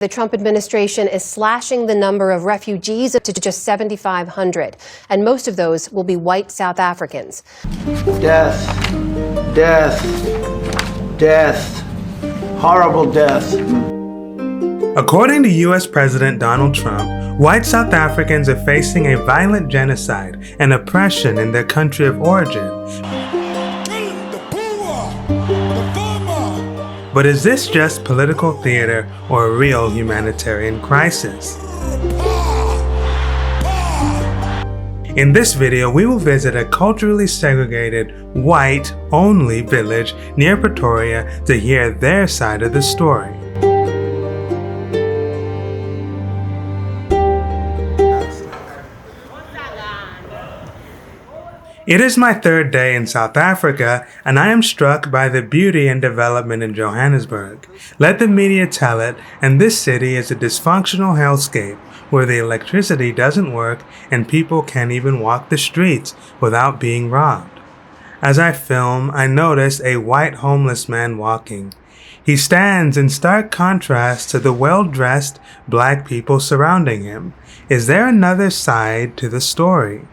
The Trump administration is slashing the number of refugees to just 7,500, and most of those will be white South Africans. Death, death, death, horrible death. According to U.S. President Donald Trump, white South Africans are facing a violent genocide and oppression in their country of origin. But is this just political theater or a real humanitarian crisis? In this video, we will visit a culturally segregated, white-only village near Pretoria to hear their side of the story. It is my third day in South Africa, and I am struck by the beauty and development in Johannesburg. Let the media tell it, and this city is a dysfunctional hellscape where the electricity doesn't work and people can't even walk the streets without being robbed. As I film, I notice a white homeless man walking. He stands in stark contrast to the well-dressed black people surrounding him. Is there another side to the story?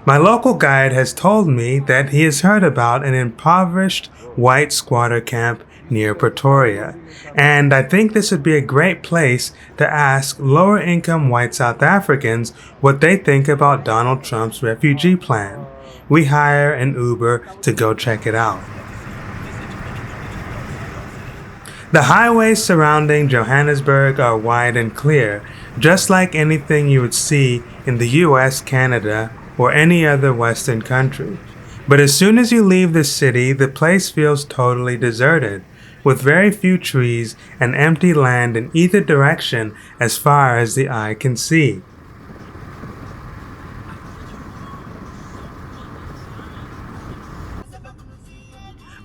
My local guide has told me that he has heard about an impoverished white squatter camp near Pretoria, and I think this would be a great place to ask lower-income white South Africans what they think about Donald Trump's refugee plan. We hire an Uber to go check it out. The highways surrounding Johannesburg are wide and clear, just like anything you would see in the US, Canada, or any other Western country. But as soon as you leave the city, the place feels totally deserted, with very few trees and empty land in either direction as far as the eye can see.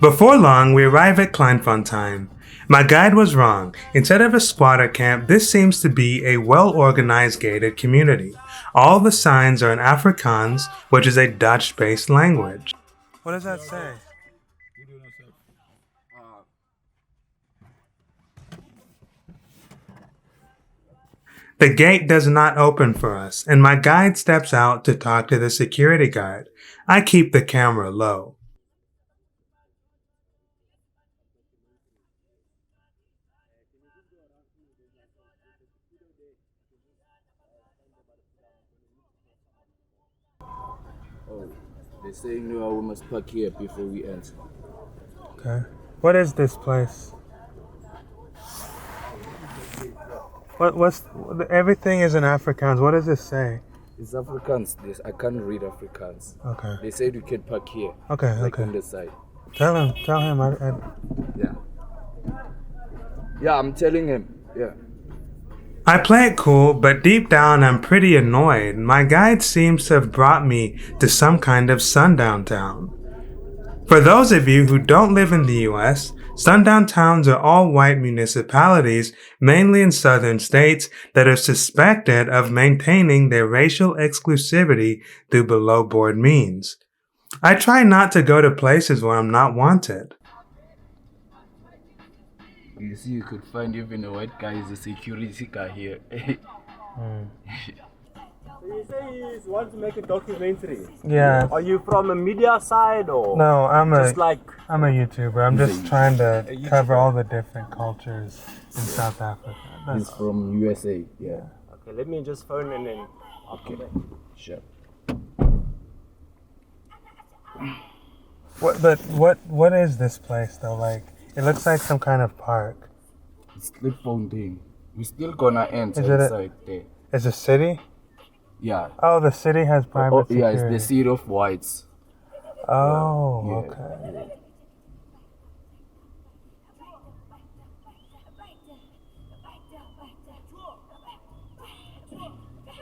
Before long, we arrive at Kleinfontein. My guide was wrong. Instead of a squatter camp, this seems to be a well-organized gated community. All the signs are in Afrikaans, which is a Dutch-based language. What does that say? The gate does not open for us, and my guide steps out to talk to the security guard. I keep the camera low. They're saying no, we must park here before we enter. Okay. What is this place? Everything is in Afrikaans. What does this say? It's Afrikaans. I can't read Afrikaans. Okay. They said we can park here. Okay, like okay. on the side. Tell him. Yeah. Yeah, I'm telling him. Yeah. I play it cool, but deep down I'm pretty annoyed. My guide seems to have brought me to some kind of sundown town. For those of you who don't live in the US, sundown towns are all white municipalities, mainly in southern states, that are suspected of maintaining their racial exclusivity through below-board means. I try not to go to places where I'm not wanted. You see, you could find even a white guy is a security guy here. So you say you want to make a documentary? Yeah. Are you from a media side or? No, I'm a YouTuber. I'm just trying to cover all the different cultures in South Africa. He's from USA, yeah. Okay, let me just phone and then I'll come back. Sure. What is this place though? Like, it looks like some kind of park. It's Kleinfontein. We're still gonna enter inside there. It's a city? Yeah. Oh, the city has private security. Yeah, it's the city of whites. Oh, yeah. Okay. Yeah.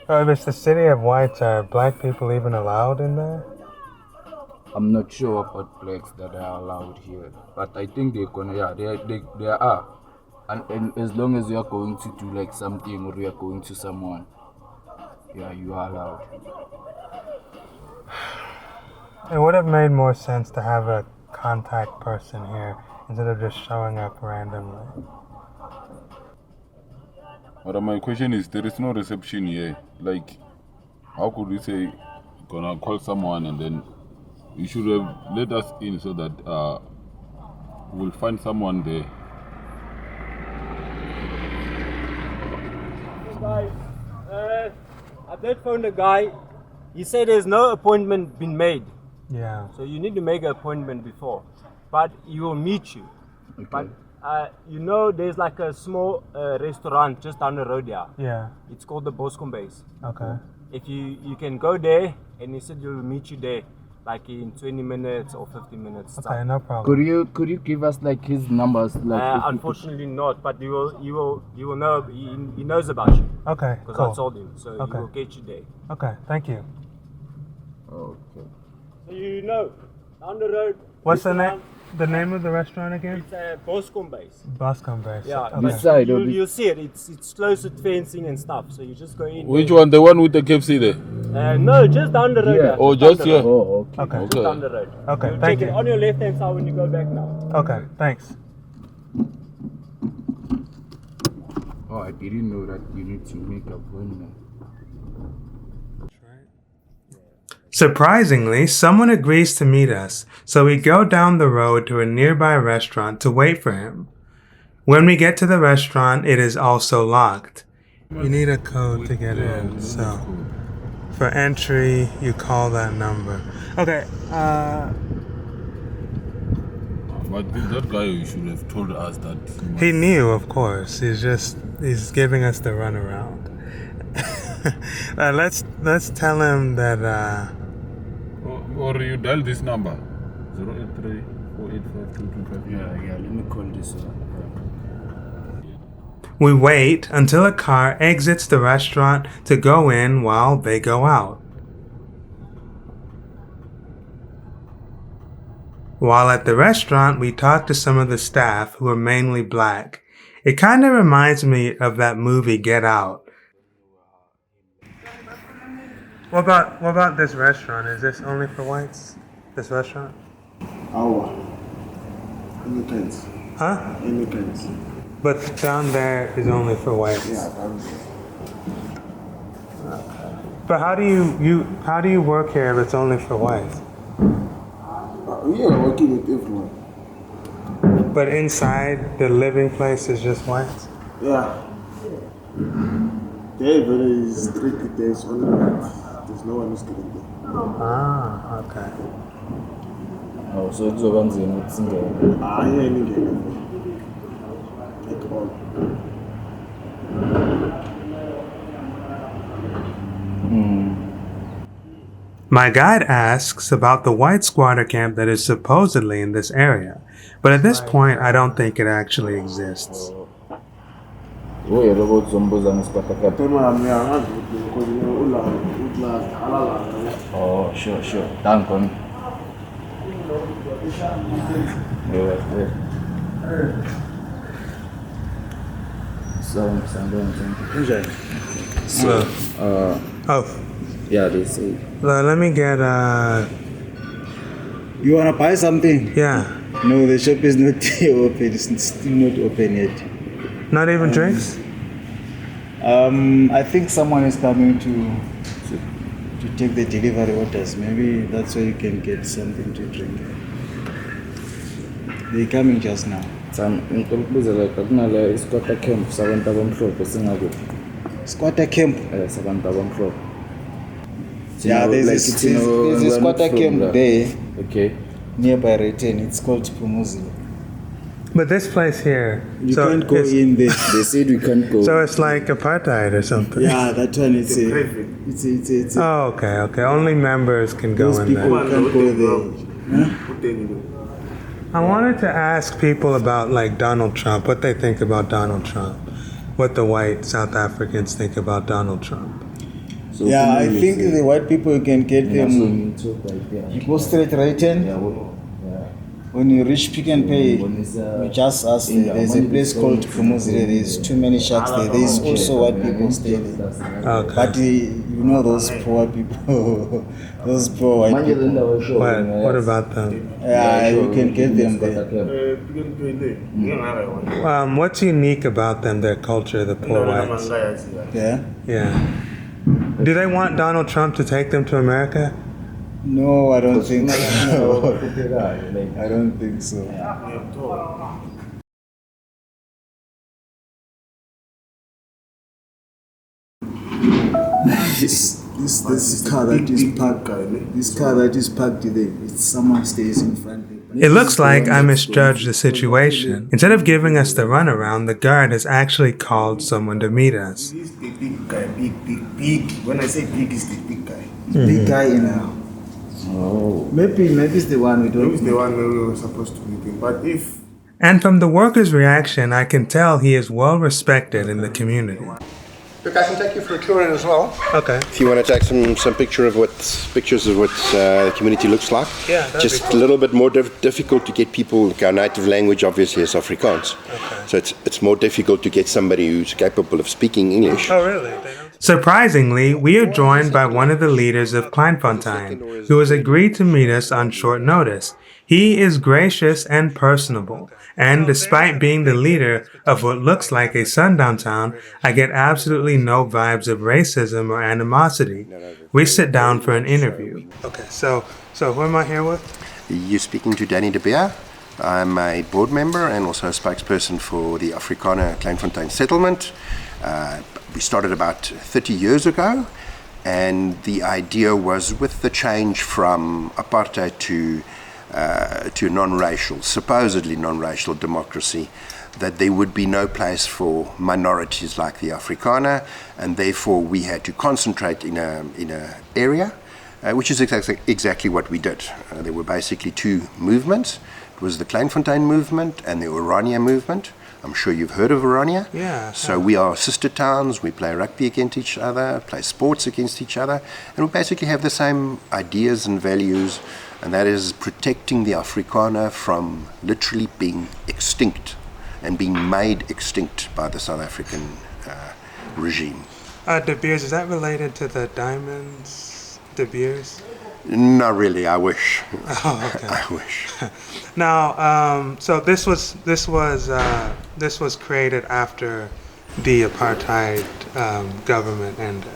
Oh, if it's the city of whites, are black people even allowed in there? I'm not sure about blacks that are allowed here, but I think they're gonna. Yeah, they are. And as long as you are going to do like something or you are going to someone, yeah, you are allowed. It would have made more sense to have a contact person here instead of just showing up randomly. But my question is, there is no reception here. Like, how could we say, gonna call someone and then you should have let us in so that we'll find someone there. Guys, I did phone the guy. He said there's no appointment been made. Yeah. So you need to make an appointment before. But he will meet you. Okay. But there's like a small restaurant just down the road here. Yeah. It's called the Boscombe Base. Okay. If you can go there, and he said he'll meet you there, like in 20 minutes or 15 minutes. Okay, no problem. Could you give us like his numbers? Like Unfortunately not, but he will know. He knows about you Okay, because cool. I told him, so Okay. he will get you there. Okay, thank you. Okay. So you know, down the road. What's the name? The name of the restaurant again? It's a Boscombe Base. Boscombe Base. Yeah, Okay. This side or you'll see it. It's close with fencing and stuff. So you just go in. Which one? The one with the KFC there? No, just down the road. Yeah. yeah, Oh, down just the here? road. Oh, okay. Okay. Just down the road. Okay, You'll thank check it you. on your left hand side when you go back now. Okay, thanks. Oh, I didn't know that you need to make an appointment. Surprisingly, someone agrees to meet us, so we go down the road to a nearby restaurant to wait for him. When we get to the restaurant, it is also locked. You need a code to get in, so for entry, you call that number. Okay, But that guy, you should have told us that. he knew, of course. He's giving us the runaround. Let's tell him that, Or you dial this number 083 485 Yeah, let me call this one. we wait until a car exits the restaurant to go in while they go out. While at the restaurant, we talk to some of the staff who are mainly black. It kind of reminds me of that movie Get Out. What about this restaurant? Is this only for whites? This restaurant? Our any kinds. Huh? Any kinds. But down there is only for whites. Yeah, But how do you work here if it's only for whites? we are working with everyone. But inside the living place is just whites? Yeah. They're very strict. There's only white. There's no one who's getting there. Ah, okay. Oh, so it's over there. It's in there. Yeah, any like all. My guide asks about the white squatter camp that is supposedly in this area, but at this point I don't think it actually exists. Oh, yeah, about Zombos and Squatter. Oh, sure. Thank you. Yeah. So, Oh, yeah, they say. let me get You wanna buy something? yeah, No, the shop is not open. It's still not open yet. not even drinks? I think someone is coming to take the delivery orders. Maybe that's where you can get something to drink. They're coming just now. Ngikubuza like akunala Squatter camp sabantu abamhlophe singaku. Squatter camp. Sabantu abamhlophe. Yeah, there's a squatter camp there Okay. nearby Return. It's called Pumuzi. But this place here, You so can't go it's- in there. They said we can't go. So it's like apartheid or something. Yeah, that one it's a Oh, okay. Only members can go those in people there. can't go there. I wanted to ask people about like Donald Trump, what they think about Donald Trump, what the white South Africans think about Donald Trump. So Yeah, I Pumuzi think say- the white people you can get Yeah, so them. you talk like that. You go straight Return. Yeah. when you reach Pick and Pay, you just ask there. There's a place called Kumuzire. There's too many shacks there. There's also white people stay there. Okay. But you know those poor people, those poor white people. What about them? Yeah, you can get them there. What's unique about them, their culture, the poor whites? Yeah. Yeah. Do they want Donald Trump to take them to America? No, I don't think so. I don't think so. This car that is parked. This car that is parked there. It's someone stays in front. It looks like I misjudged the situation. Instead of giving us the runaround, the guard has actually called someone to meet us. He's the big guy, big. When I say big, he's the big guy. Big guy in a. Oh. Maybe it's the one we don't. Maybe it's the one we were supposed to meet him. But if. And from the workers' reaction, I can tell he is well respected in the community. Look, I can take you for a tour in as well. Okay. If you want to take some pictures of what the community looks like. Yeah, that'd just be cool. a little bit more difficult to get people. Our native language, obviously, is Afrikaans. Okay. So it's more difficult to get somebody who's capable of speaking English. Oh, really? Surprisingly, we are joined by one of the leaders of Kleinfontein, who has agreed to meet us on short notice. He is gracious and personable, and despite being the leader of what looks like a sundown town, I get absolutely no vibes of racism or animosity. We sit down for an interview. Okay, so who am I here with? You're speaking to Danny de Beer. I'm a board member and also a spokesperson for the Afrikaner Kleinfontein settlement. We started about 30 years ago, and the idea was, with the change from apartheid to supposedly non-racial democracy, that there would be no place for minorities like the Afrikaner, and therefore we had to concentrate in a area, which is exactly what we did. There were basically two movements. It was the Kleinfontein movement and the Orania movement. I'm sure you've heard of Orania. Yeah. So we are sister towns. We play rugby against each other, play sports against each other, and we basically have the same ideas and values, and that is protecting the Afrikaner from literally being extinct and being made extinct by the South African regime. De Beers, is that related to the diamonds, De Beers? Not really. I wish. Oh, okay. I wish. Now, so this was created after the apartheid government ended.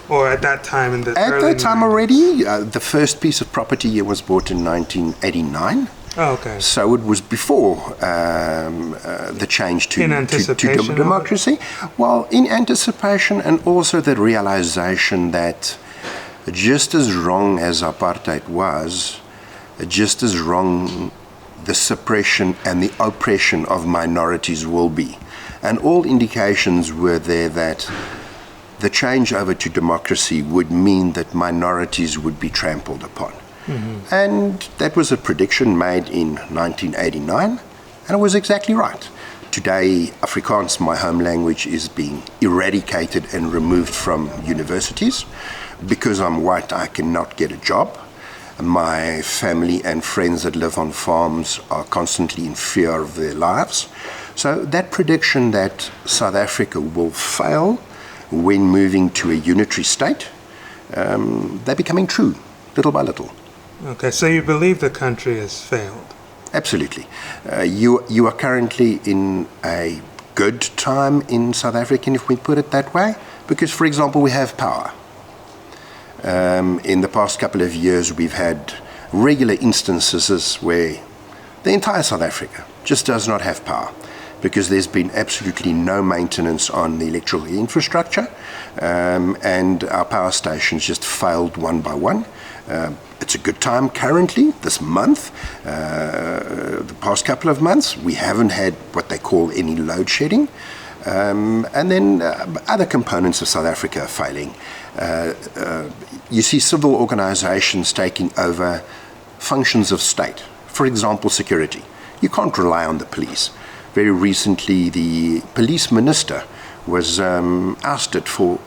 Or at that time in the At early that time 90s. already, the first piece of property here was bought in 1989. Oh, okay. So it was before the change to democracy. Well, in anticipation, and also the realization that just as wrong as apartheid was, just as wrong the suppression and the oppression of minorities will be. And all indications were there that the change over to democracy would mean that minorities would be trampled upon. Mm-hmm. And that was a prediction made in 1989, and it was exactly right. Today, Afrikaans, my home language, is being eradicated and removed from universities. Because I'm white, I cannot get a job. My family and friends that live on farms are constantly in fear of their lives. So that prediction that South Africa will fail when moving to a unitary state, they're becoming true, little by little. Okay, so you believe the country has failed? Absolutely. You are currently in a good time in South Africa, if we put it that way, because, for example, we have power. In the past couple of years, we've had regular instances where the entire South Africa just does not have power because there's been absolutely no maintenance on the electrical infrastructure, and our power stations just failed one by one. It's a good time currently, this month, the past couple of months, we haven't had what they call any load shedding. And then other components of South Africa are failing. You see civil organizations taking over functions of state. For example, security. You can't rely on the police. Very recently, the police minister was ousted for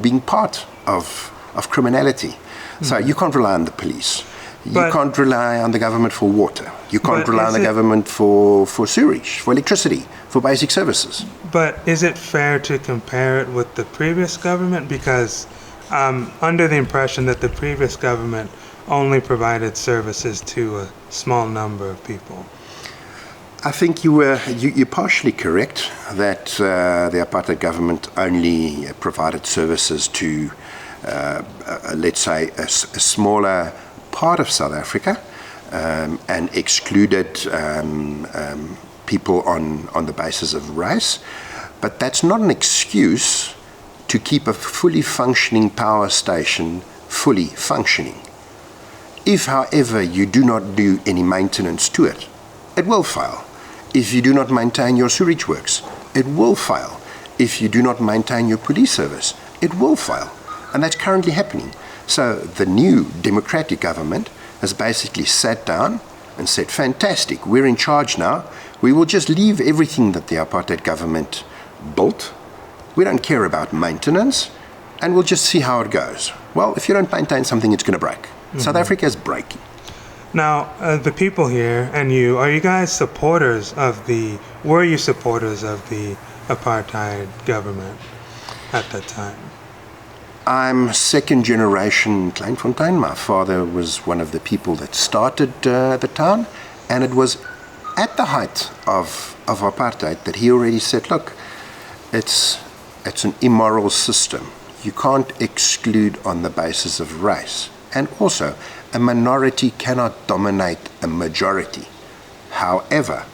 being part of criminality. So you can't rely on the police. You can't rely on the government for water. You can't rely on the government for sewage, for electricity, for basic services. But is it fair to compare it with the previous government? Because I'm under the impression that the previous government only provided services to a small number of people. I think you're partially correct that the apartheid government only provided services to, let's say, a smaller part of South Africa, and excluded people on the basis of race. But that's not an excuse to keep a fully functioning power station fully functioning. If, however, you do not do any maintenance to it, it will fail. If you do not maintain your sewage works, it will fail. If you do not maintain your police service, it will fail. And that's currently happening. So the new democratic government has basically sat down and said, fantastic, we're in charge now. We will just leave everything that the apartheid government built. We don't care about maintenance, and we'll just see how it goes. Well, if you don't maintain something, it's going to break. Mm-hmm. South Africa is breaking. Now, the people here and you, are you guys supporters of were you supporters of the apartheid government at that time? I'm second generation Kleinfontein. My father was one of the people that started the town, and it was at the height of apartheid that he already said, look, it's an immoral system. You can't exclude on the basis of race. And also, a minority cannot dominate a majority. However,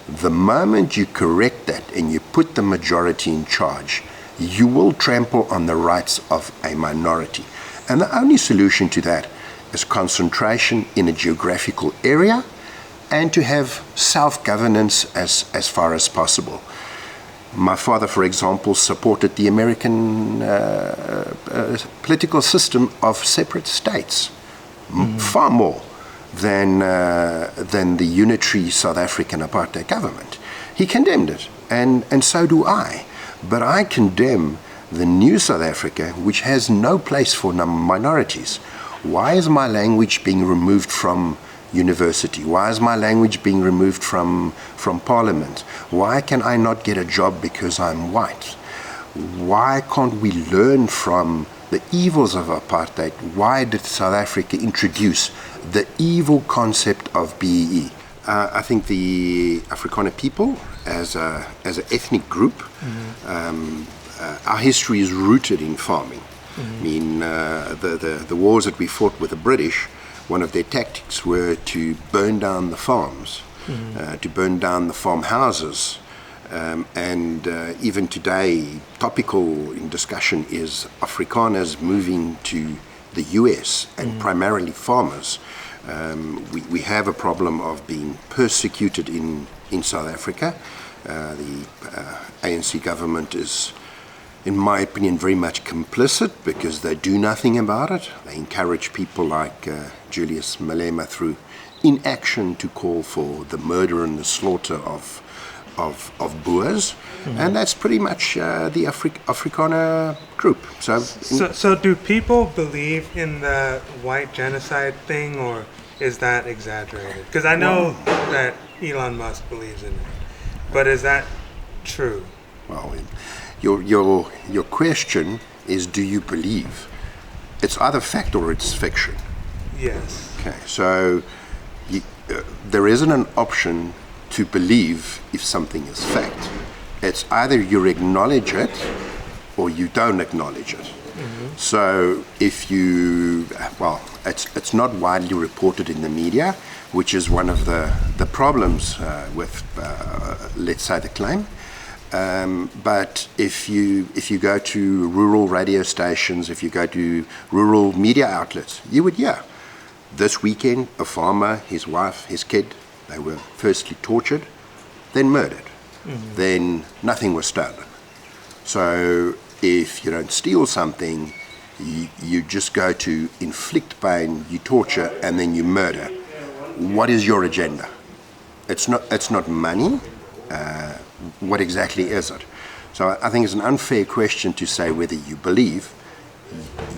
the moment you correct that and you put the majority in charge, you will trample on the rights of a minority. And the only solution to that is concentration in a geographical area and to have self-governance as far as possible. My father, for example, supported the American political system of separate states, far more than the unitary South African apartheid government. He condemned it, and so do I. But I condemn the new South Africa, which has no place for minorities. Why is my language being removed from university? Why is my language being removed from parliament? Why can I not get a job because I'm white? Why can't we learn from the evils of apartheid? Why did South Africa introduce the evil concept of BEE? I think the Afrikaner people, as an ethnic group, our history is rooted in farming. I mean, the wars that we fought with the British, one of their tactics were to burn down the farms, to burn down the farmhouses. And even today, topical in discussion is Afrikaners moving to the US and primarily farmers. We have a problem of being persecuted in South Africa. The ANC government is, in my opinion, very much complicit because they do nothing about it. They encourage people like Julius Malema through inaction to call for the murder and the slaughter of Boers, and that's pretty much the Afrikaner group. So do people believe in the white genocide thing, or is that exaggerated? Because I know that Elon Musk believes in it, but is that true? Well, your question is, do you believe? It's either fact or it's fiction. Yes. Okay, so there isn't an option to believe if something is fact. It's either you acknowledge it or you don't acknowledge it. So if it's not widely reported in the media, which is one of the problems with, let's say, the claim. But if you go to rural radio stations, if you go to rural media outlets, you would hear, this weekend, a farmer, his wife, his kid, they were firstly tortured, then murdered. Then nothing was stolen. So if you don't steal something, you just go to inflict pain, you torture, and then you murder. What is your agenda? It's not money. What exactly is it? So I think it's an unfair question to say whether you believe.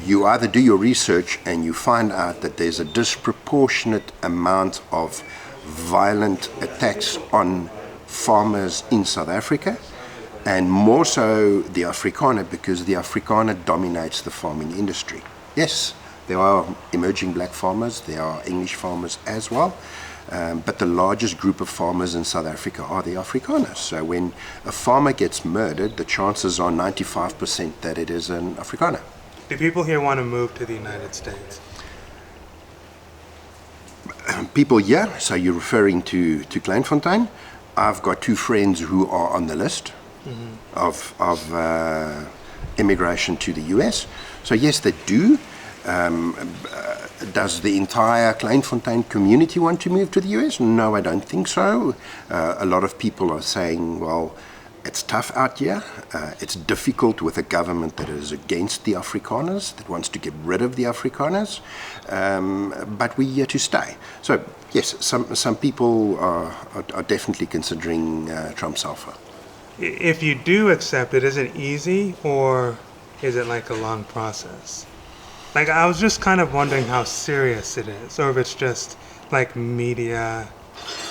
you either do your research and you find out that there's a disproportionate amount of violent attacks on farmers in South Africa, and more so the Afrikaner, because the Afrikaner dominates the farming industry. Yes, there are emerging black farmers, there are English farmers as well, but the largest group of farmers in South Africa are the Afrikaners. So when a farmer gets murdered, the chances are 95% that it is an Afrikaner. Do people here want to move to the United States? People here, so you're referring to Kleinfontein. I've got 2 friends who are on the list of immigration to the US. So yes, they do. Does the entire Kleinfontein community want to move to the US? No, I don't think so. A lot of people are saying, well, it's tough out here. It's difficult with a government that is against the Afrikaners, that wants to get rid of the Afrikaners. But we're here to stay. So yes, some people are definitely considering Trump's offer. If you do accept it, is it easy, or is it like a long process? Like, I was just kind of wondering how serious it is, or if it's just like a media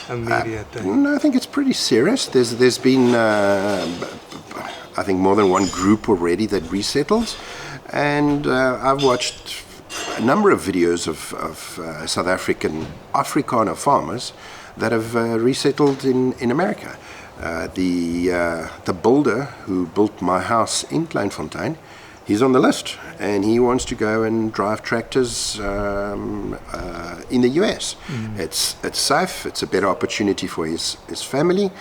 thing. No, I think it's pretty serious. There's been, I think, more than one group already that resettles, and I've watched a number of videos of South African Afrikaner farmers that have resettled in America. The builder who built my house in Kleinfontein, he's on the list, and he wants to go and drive tractors in the US. It's safe, it's a better opportunity for his family.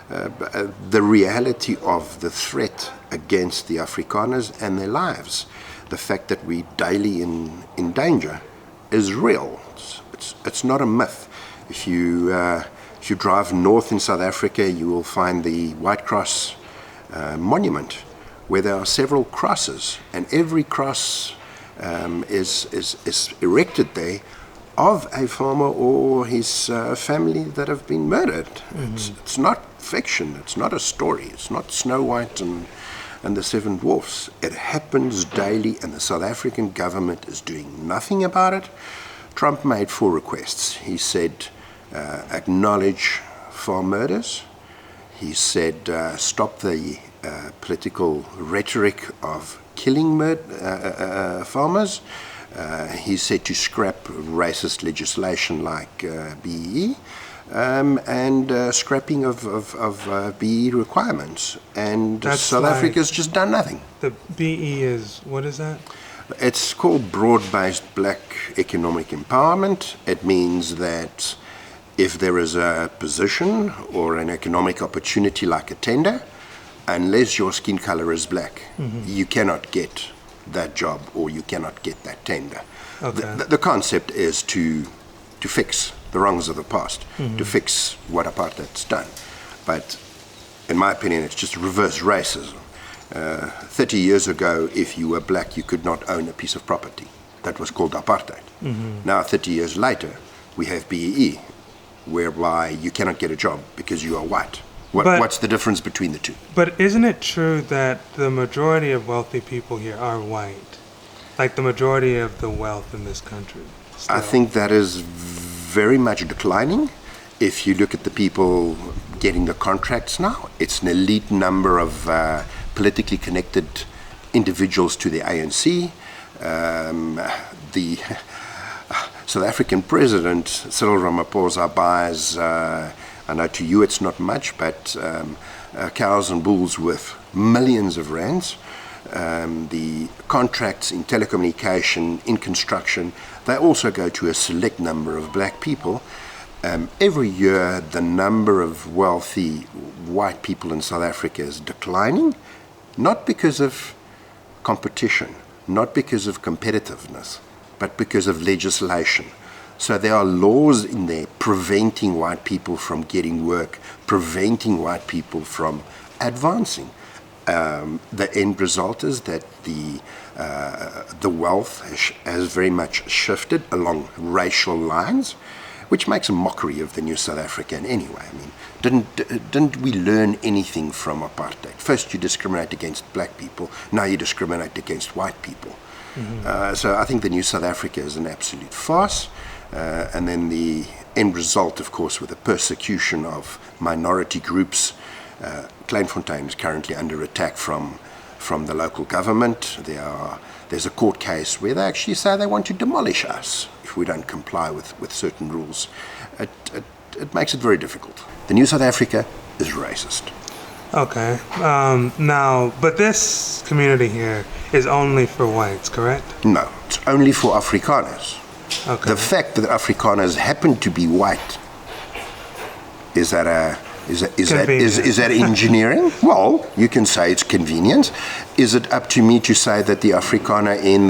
The reality of the threat against the Afrikaners and their lives, the fact that we're daily in danger, is real. It's not a myth. If you drive north in South Africa, you will find the White Cross monument, where there are several crosses, and every cross is erected there of a farmer or his family that have been murdered. It's not fiction, it's not a story, it's not Snow White and the Seven Dwarfs. It happens daily, and the South African government is doing nothing about it. Trump made 4 requests. He said, acknowledge farm murders. He said, stop the political rhetoric of killing farmers. He said to scrap racist legislation like BEE, and scrapping of BEE requirements. And South Africa's just done nothing. The BE is, what is that? It's called broad-based black economic empowerment. It means that if there is a position or an economic opportunity like a tender, unless your skin color is black, you cannot get that job or you cannot get that tender. Okay. The concept is to fix the wrongs of the past, to fix what apartheid's done. But in my opinion, it's just reverse racism. 30 years ago, if you were black, you could not own a piece of property. That was called apartheid. Now, 30 years later, we have BEE, whereby you cannot get a job because you are white. What's the difference between the two? But isn't it true that the majority of wealthy people here are white? Like the majority of the wealth in this country? Still. I think that is very much declining. If you look at the people getting the contracts now, it's an elite number of politically connected individuals to the ANC. The South African president, Cyril Ramaphosa, buys, I know to you it's not much, but cows and bulls worth millions of rands. The contracts in telecommunication, in construction, they also go to a select number of black people. Every year, the number of wealthy white people in South Africa is declining, not because of competition, not because of competitiveness, but because of legislation. So there are laws in there preventing white people from getting work, preventing white people from advancing. The end result is that the wealth has very much shifted along racial lines, which makes a mockery of the new South African anyway. I mean, didn't we learn anything from apartheid? First you discriminate against black people, now you discriminate against white people. So I think the new South Africa is an absolute farce. And then the end result, of course, with the persecution of minority groups. Kleinfontein is currently under attack from the local government. There's a court case where they actually say they want to demolish us if we don't comply with certain rules. It makes it very difficult. The new South Africa is racist. Okay. Now, but this community here is only for whites, correct? No, it's only for Afrikaners. Okay. The fact that Afrikaners happen to be white, is that engineering? Well, you can say it's convenient. Is it up to me to say that the Afrikaner in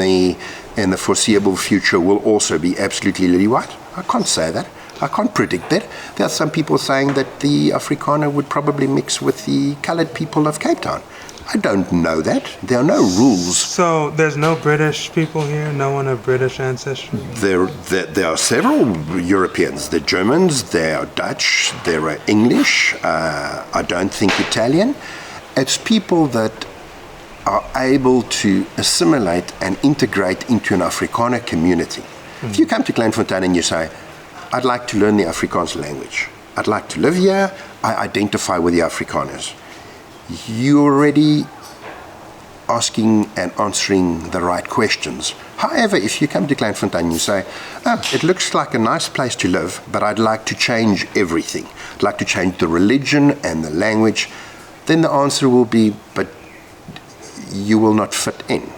the foreseeable future will also be absolutely lily white? I can't say that. I can't predict that. There are some people saying that the Afrikaner would probably mix with the colored people of Cape Town. I don't know that. There are no rules. So there's no British people here? No one of British ancestry? There are several Europeans. There are Germans, there are Dutch, there are English, I don't think Italian. It's people that are able to assimilate and integrate into an Afrikaner community. If you come to Kleinfontein and you say, I'd like to learn the Afrikaans language, I'd like to live here, I identify with the Afrikaners, you're already asking and answering the right questions. However, if you come to Kleinfontein and you say, it looks like a nice place to live, but I'd like to change everything. I'd like to change the religion and the language, then the answer will be, but you will not fit in.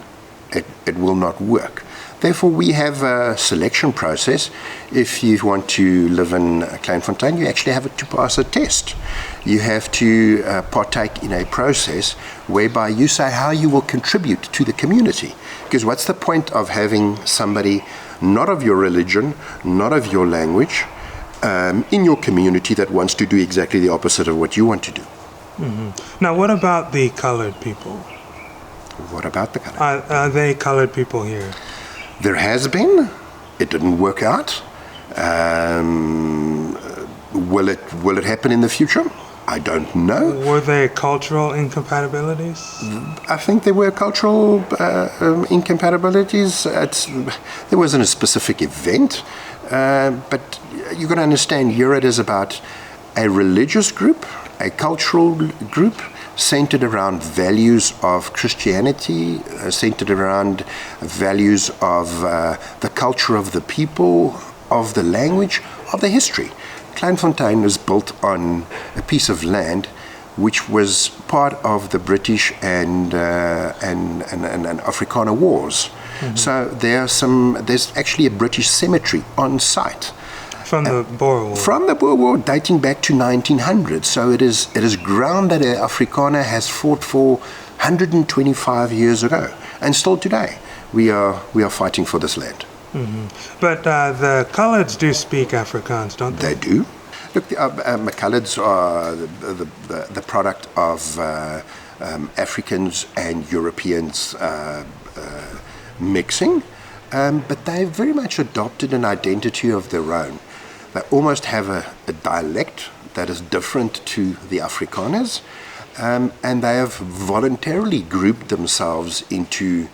It will not work. Therefore, we have a selection process. If you want to live in Kleinfontein, you actually have to pass a test. You have to partake in a process whereby you say how you will contribute to the community. Because what's the point of having somebody not of your religion, not of your language, in your community that wants to do exactly the opposite of what you want to do? Mm-hmm. Now, what about the colored people? What about the colored people? Are they colored people here? There has been. It didn't work out. Will it happen in the future? I don't know. Were there cultural incompatibilities? I think there were cultural incompatibilities. There wasn't a specific event, but you've got to understand here it is about a religious group, a cultural group, centered around values of Christianity, centered around values of the culture of the people, of the language, of the history. Kleinfontein was built on a piece of land which was part of the British and Afrikaner wars. Mm-hmm. So there's actually a British cemetery on site. From the Boer War? From the Boer War, dating back to 1900. So it is ground that an Afrikaner has fought for 125 years ago. And still today, we are fighting for this land. Mm-hmm. But the Coloreds do speak Afrikaans, don't they? They do. Look, the Coloreds are the product of Africans and Europeans mixing. But they very much adopted an identity of their own. They almost have a dialect that is different to the Afrikaners, and they have voluntarily grouped themselves into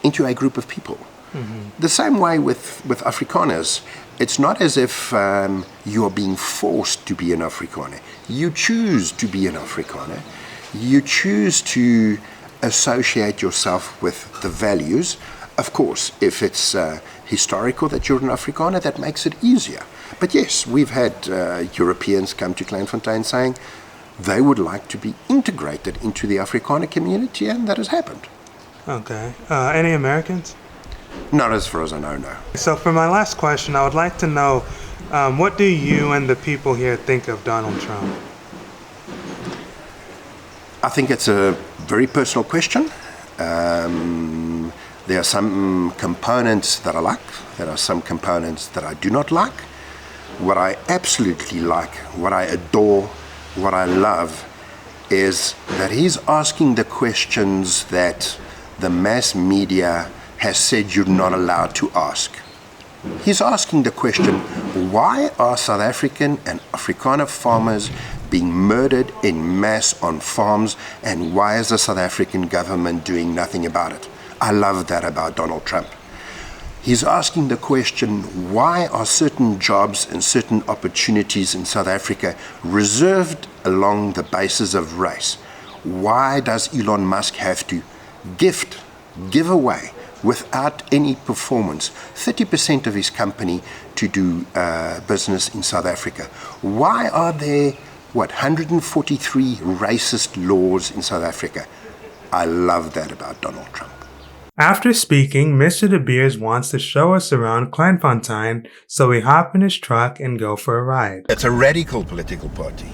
a group of people. Mm-hmm. The same way with Afrikaners. It's not as if you are being forced to be an Afrikaner. You choose to be an Afrikaner. You choose to associate yourself with the values. Of course, if it's historical that you're an Afrikaner, that makes it easier. But yes, we've had Europeans come to Kleinfontein saying they would like to be integrated into the Afrikaner community, and that has happened. Okay. Any Americans? Not as far as I know, no. So for my last question, I would like to know, what do you and the people here think of Donald Trump? I think it's a very personal question. There are some components that I like. There are some components that I do not like. What I absolutely like, what I adore, what I love is that he's asking the questions that the mass media has said you're not allowed to ask. He's asking the question, why are South African and Afrikaner farmers being murdered in mass on farms, and why is the South African government doing nothing about it? I love that about Donald Trump. He's asking the question, why are certain jobs and certain opportunities in South Africa reserved along the basis of race? Why does Elon Musk have to give away, without any performance, 30% of his company to do business in South Africa? Why are there, 143 racist laws in South Africa? I love that about Donald Trump. After speaking, Mr. De Beers wants to show us around Kleinfontein, so we hop in his truck and go for a ride. It's a radical political party.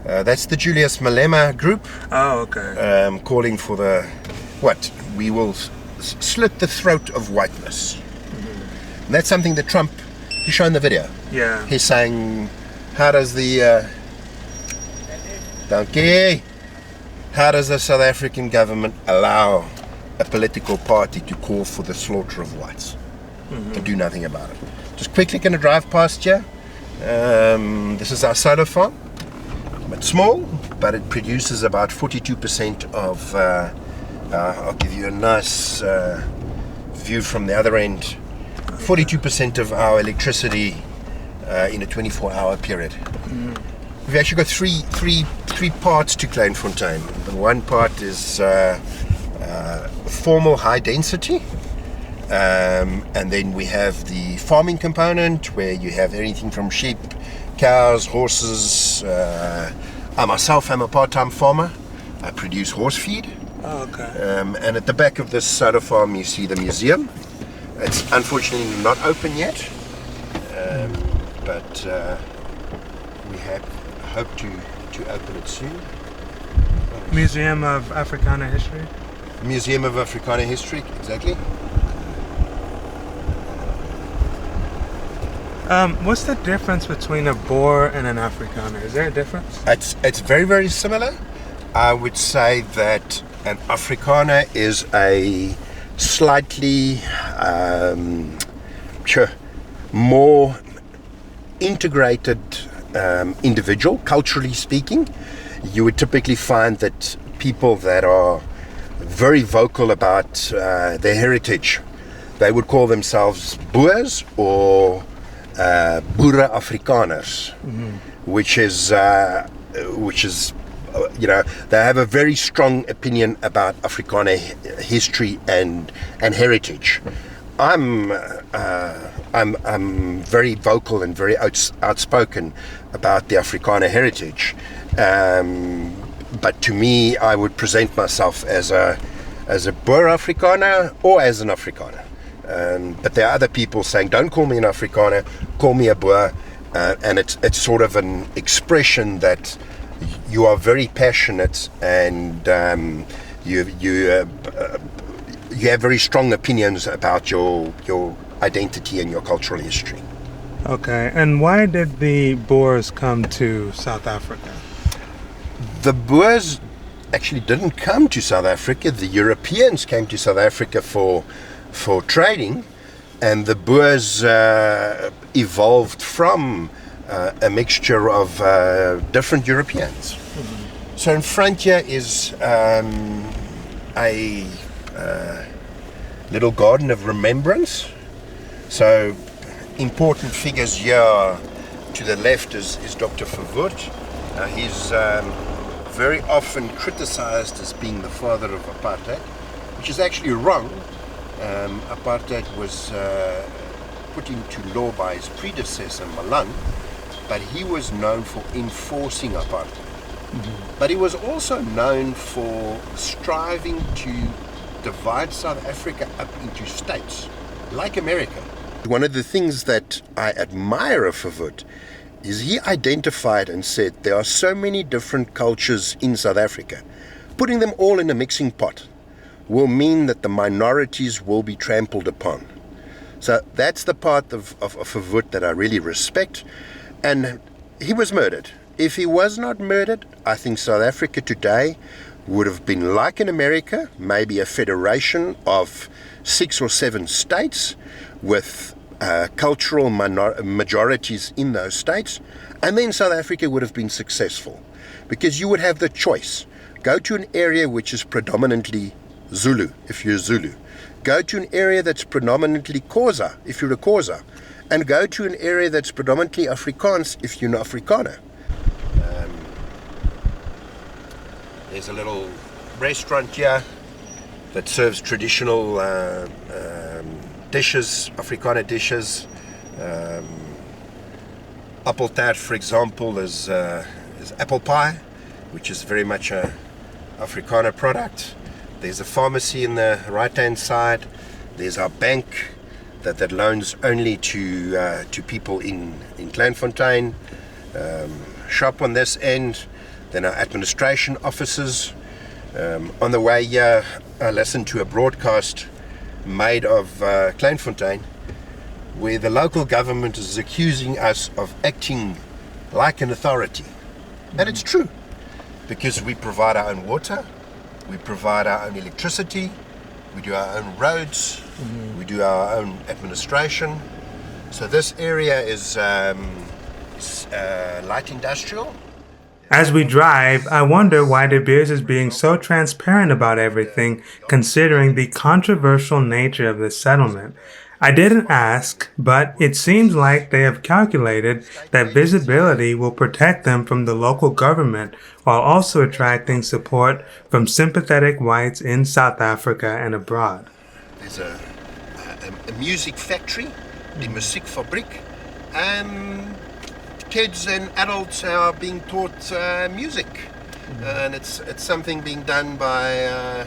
That's the Julius Malema group. Oh, okay. Calling for we will slit the throat of whiteness. Mm-hmm. And that's something that Trump, he's shown the video. Yeah. He's saying, how does the South African government allow a political party to call for the slaughter of whites and do nothing about it? Just quickly going to drive past here. This is our solar farm. It's small, but it produces about 42% of, I'll give you a nice view from the other end, 42% of our electricity in a 24-hour period. We've actually got three parts to Kleinfontein. The one part is formal high density, and then we have the farming component where you have anything from sheep, cows, horses. I myself am a part-time farmer. I produce horse feed. Oh, okay. And at the back of this soda farm you see the museum. It's unfortunately not open yet, but we hope to open it soon. Museum of Afrikaner History? Museum of Afrikaner History, exactly. What's the difference between a Boer and an Afrikaner? Is there a difference? It's very, very similar. I would say that an Afrikaner is a slightly more integrated individual, culturally speaking. You would typically find that people that are very vocal about their heritage, they would call themselves Boers or Boer Afrikaners, which is they have a very strong opinion about Afrikaner history and heritage. I'm very vocal and very outspoken about the Afrikaner heritage, but to me, I would present myself as a Boer Afrikaner or as an Afrikaner. But there are other people saying, don't call me an Afrikaner, call me a Boer, and it's sort of an expression that you are very passionate and you have very strong opinions about your identity and your cultural history. Okay, and why did the Boers come to South Africa? The Boers actually didn't come to South Africa. The Europeans came to South Africa for trading, and the Boers evolved from a mixture of different Europeans. So in front here is a little garden of remembrance. So important figures here to the left is Dr. Verwoerd. He's very often criticized as being the father of apartheid, which is actually wrong. Apartheid was put into law by his predecessor, Malan, but he was known for enforcing apartheid. But he was also known for striving to divide South Africa up into states, like America. One of the things that I admire of Verwoerd is he identified and said there are so many different cultures in South Africa. Putting them all in a mixing pot will mean that the minorities will be trampled upon. So that's the part of Verwoerd that I really respect. And he was murdered. If he was not murdered, I think South Africa today would have been like in America, maybe a federation of 6 or 7 states with cultural majorities in those states, and then South Africa would have been successful because you would have the choice Go to an area which is predominantly Zulu, if you're Zulu. Go to an area that's predominantly Xhosa, if you're a Xhosa. And go to an area that's predominantly Afrikaans, if you're an Afrikaner. There's a little restaurant here that serves traditional dishes, Afrikaner dishes. Appeltaart, for example, is apple pie, which is very much a Afrikaner product. There's a pharmacy in the right-hand side. There's our bank that loans only to people in Kleinfontein. Shop on this end. Then our administration offices. On the way here, I listened to a broadcast made of Kleinfontein, where the local government is accusing us of acting like an authority. And it's true, because we provide our own water, we provide our own electricity, we do our own roads, we do our own administration. So this area is light industrial. As we drive, I wonder why De Beers is being so transparent about everything, considering the controversial nature of this settlement. I didn't ask, but it seems like they have calculated that visibility will protect them from the local government while also attracting support from sympathetic whites in South Africa and abroad. There's a music factory, the Muziekfabriek. Kids and adults are being taught music, and it's something being done by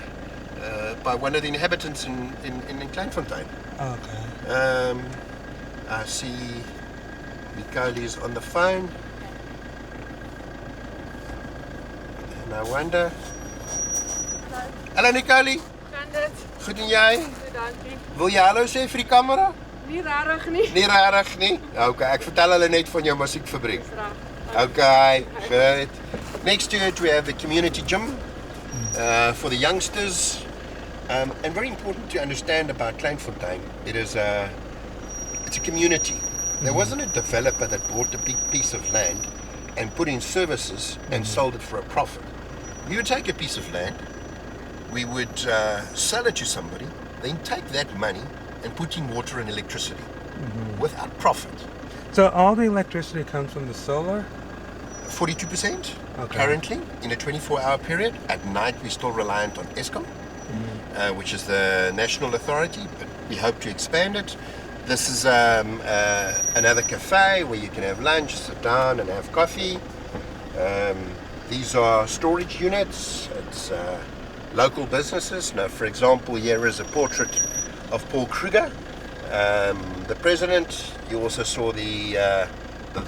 one of the inhabitants in Kleinfontein. Okay. I see Nicoli's on the phone, and I wonder. Hallo Nicoli. Kan dit? Goed en jy? Goed, dankie. Wil jy hallo sê vir die kamera? Nie rarig nie. Nie rarig nie? Okay, ek vertel hulle net van jou musiekfabriek. Graag. Okay, good. Next to it we have the community gym for the youngsters. And very important to understand about Kleinfontein, it's a community. There wasn't a developer that bought a big piece of land and put in services and sold it for a profit. We would take a piece of land, we would sell it to somebody, then take that money and put in water and electricity without profit. So all the electricity comes from the solar? 42% currently in a 24-hour period. At night we're still reliant on Eskom, which is the national authority, but we hope to expand it. This is another cafe where you can have lunch, sit down and have coffee. These are storage units. It's local businesses. Now, for example, here is a portrait of Paul Kruger, the president. You also saw the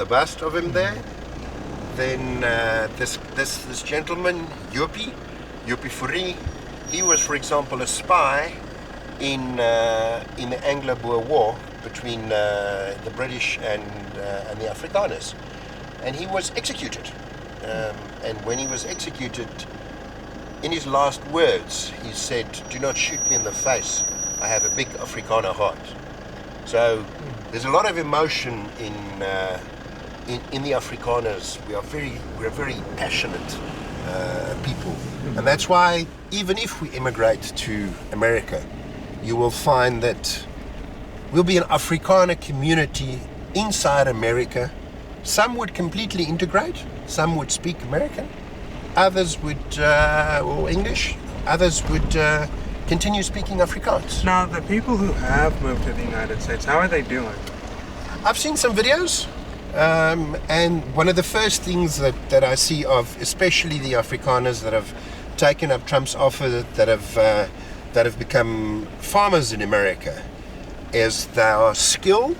bust of him there. Then this gentleman, Joppie Fourie, he was, for example, a spy in the Anglo-Boer War between the British and the Afrikaners, and he was executed. And when he was executed, in his last words, he said, "Do not shoot me in the face. I have a big Afrikaner heart." So there's a lot of emotion in the Afrikaners. We're very passionate people, and that's why even if we immigrate to America, you will find that we'll be an Afrikaner community inside America. Some would completely integrate, some would speak American, others would or English, others would continue speaking Afrikaans. Now, the people who have moved to the United States, how are they doing? I've seen some videos, and one of the first things that I see of, especially the Afrikaners that have taken up Trump's offer, that have become farmers in America, is they are skilled,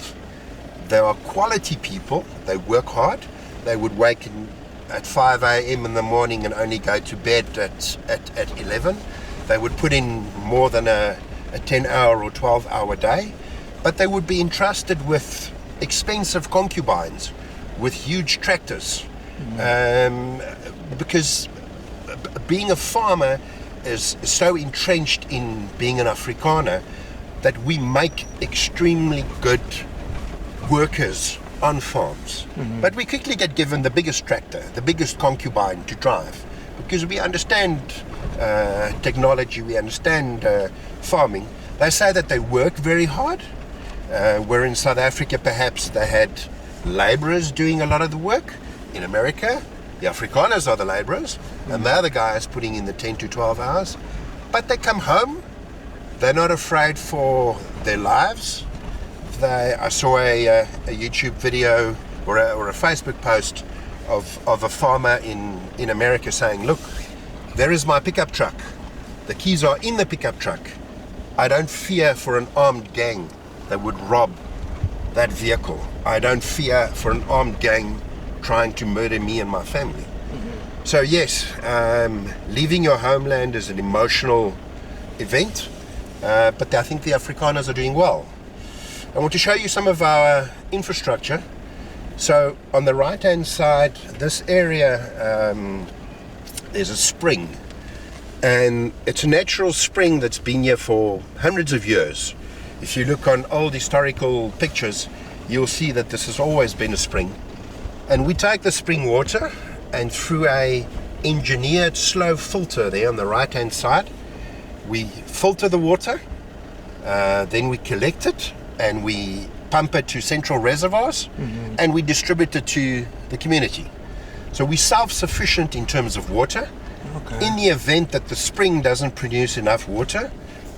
they are quality people, they work hard, they would wake at 5 a.m. in the morning and only go to bed at 11. They would put in more than a 10-hour or 12-hour day, but they would be entrusted with expensive concubines, with huge tractors, because being a farmer is so entrenched in being an Afrikaner that we make extremely good workers on farms. But we quickly get given the biggest tractor, the biggest concubine to drive, because we understand technology, we understand farming. They say that they work very hard, where in South Africa perhaps they had laborers doing a lot of the work. In America, the Afrikaners are the laborers, and they're the guys putting in the 10 to 12 hours. But they come home, they're not afraid for their lives. I saw a YouTube video or a Facebook post of a farmer in America saying, look, there is my pickup truck. The keys are in the pickup truck. I don't fear for an armed gang that would rob that vehicle. I don't fear for an armed gang trying to murder me and my family. So yes, leaving your homeland is an emotional event, but I think the Afrikaners are doing well. I want to show you some of our infrastructure. So on the right hand side, this area, there's a spring, and it's a natural spring that's been here for hundreds of years. If you look on old historical pictures, you'll see that this has always been a spring. And we take the spring water, and through a engineered slow filter there on the right hand side, we filter the water, then we collect it and we pump it to central reservoirs, and we distribute it to the community. So we're self-sufficient in terms of water. Okay. In the event that the spring doesn't produce enough water,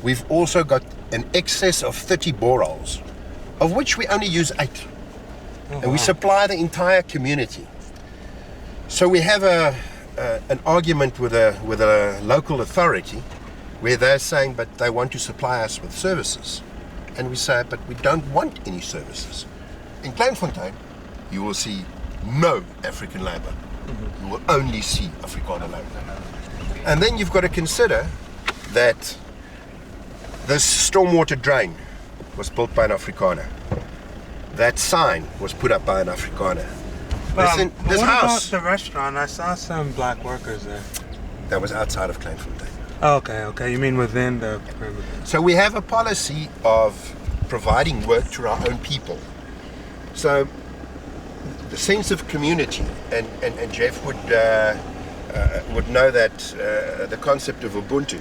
we've also got an excess of 30 boreholes, of which we only use 8. And we supply the entire community. So we have an argument with a local authority where they're saying, but they want to supply us with services. And we say, but we don't want any services. In Kleinfontein, you will see no African labor. You will only see Afrikaner labor. And then you've got to consider that this stormwater drain was built by an Afrikaner. That sign was put up by an Afrikaner. This what house, about the restaurant? I saw some black workers there. that was outside of Kleinfontein. Oh, okay. You mean within the perimeter? So we have a policy of providing work to our own people. So the sense of community, and Jeff would know that the concept of Ubuntu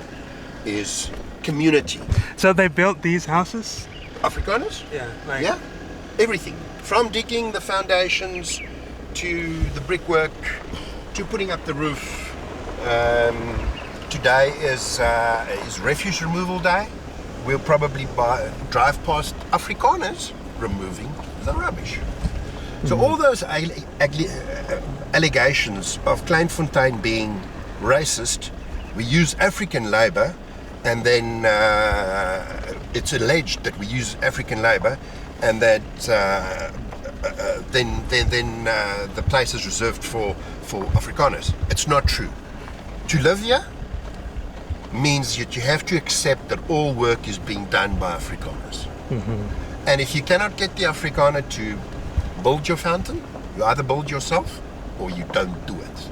is community. So they built these houses? Afrikaners? Yeah. Yeah, everything. From digging the foundations to the brickwork to putting up the roof. Today is refuse removal day. We'll probably drive past Afrikaners removing the rubbish. So all those allegations of Kleinfontein being racist, we use African labor, and then it's alleged that we use African labor, and that then the place is reserved for Afrikaners. It's not true. To live here means that you have to accept that all work is being done by Afrikaners. And if you cannot get the Afrikaner to build your fountain, you either build yourself or you don't do it.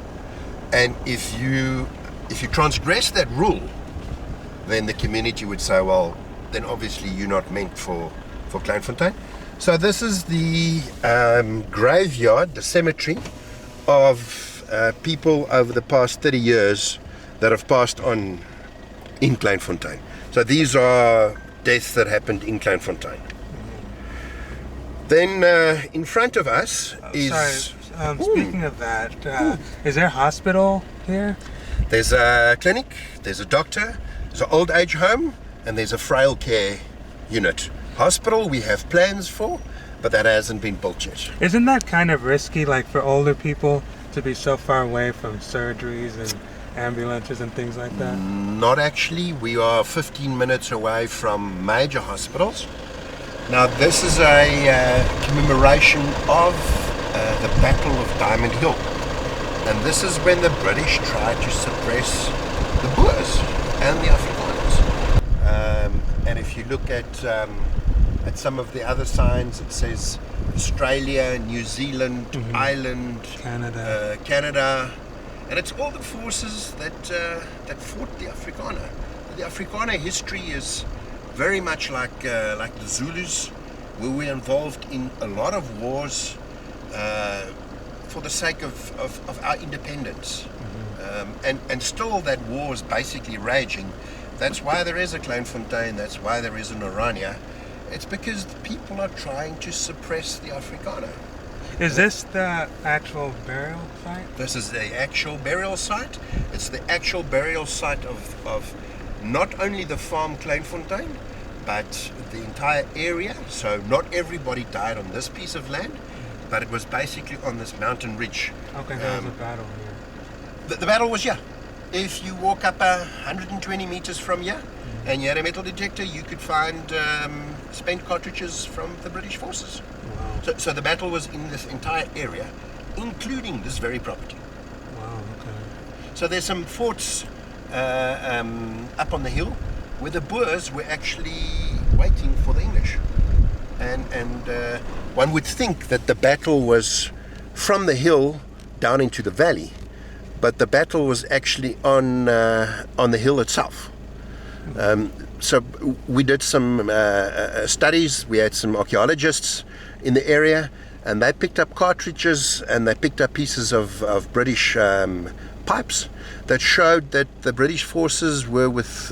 And if you transgress that rule, then the community would say, well, then obviously you're not meant for Kleinfontein. So this is the graveyard, the cemetery of people over the past 30 years that have passed on in Kleinfontein. So these are deaths that happened in Kleinfontein. Then in front of us is... Speaking of that, is there a hospital here? There's a clinic, there's a doctor, there's an old age home, and there's a frail care unit. Hospital we have plans for, but that hasn't been built yet. Isn't that kind of risky, like for older people to be so far away from surgeries and ambulances and things like that? Not actually. We are 15 minutes away from major hospitals. Now this is a commemoration of the Battle of Diamond Hill. And this is when the British tried to suppress the Boers and the Afrikaners. And if you look at some of the other signs, it says Australia, New Zealand, Ireland, Canada, and it's all the forces that fought the Afrikaner. The Afrikaner history is very much like the Zulus, where we're involved in a lot of wars for the sake of our independence. And still that war is basically raging. That's why there is a Kleinfontein, that's why there is an Orania. It's because the people are trying to suppress the Afrikaner. Is this the actual burial site? This is the actual burial site. It's the actual burial site of not only the farm Kleinfontein, but the entire area. So not everybody died on this piece of land, but it was basically on this mountain ridge. Okay, there was a battle here. The battle was here. If you walk up 120 meters from here and you had a metal detector, you could find spent cartridges from the British forces. Wow. So the battle was in this entire area, including this very property. Wow, okay. So there's some forts up on the hill where the Boers were actually waiting for the English. And one would think that the battle was from the hill down into the valley, but the battle was actually on the hill itself. So we did some studies. We had some archaeologists in the area, and they picked up cartridges and they picked up pieces of British pipes that showed that the British forces were with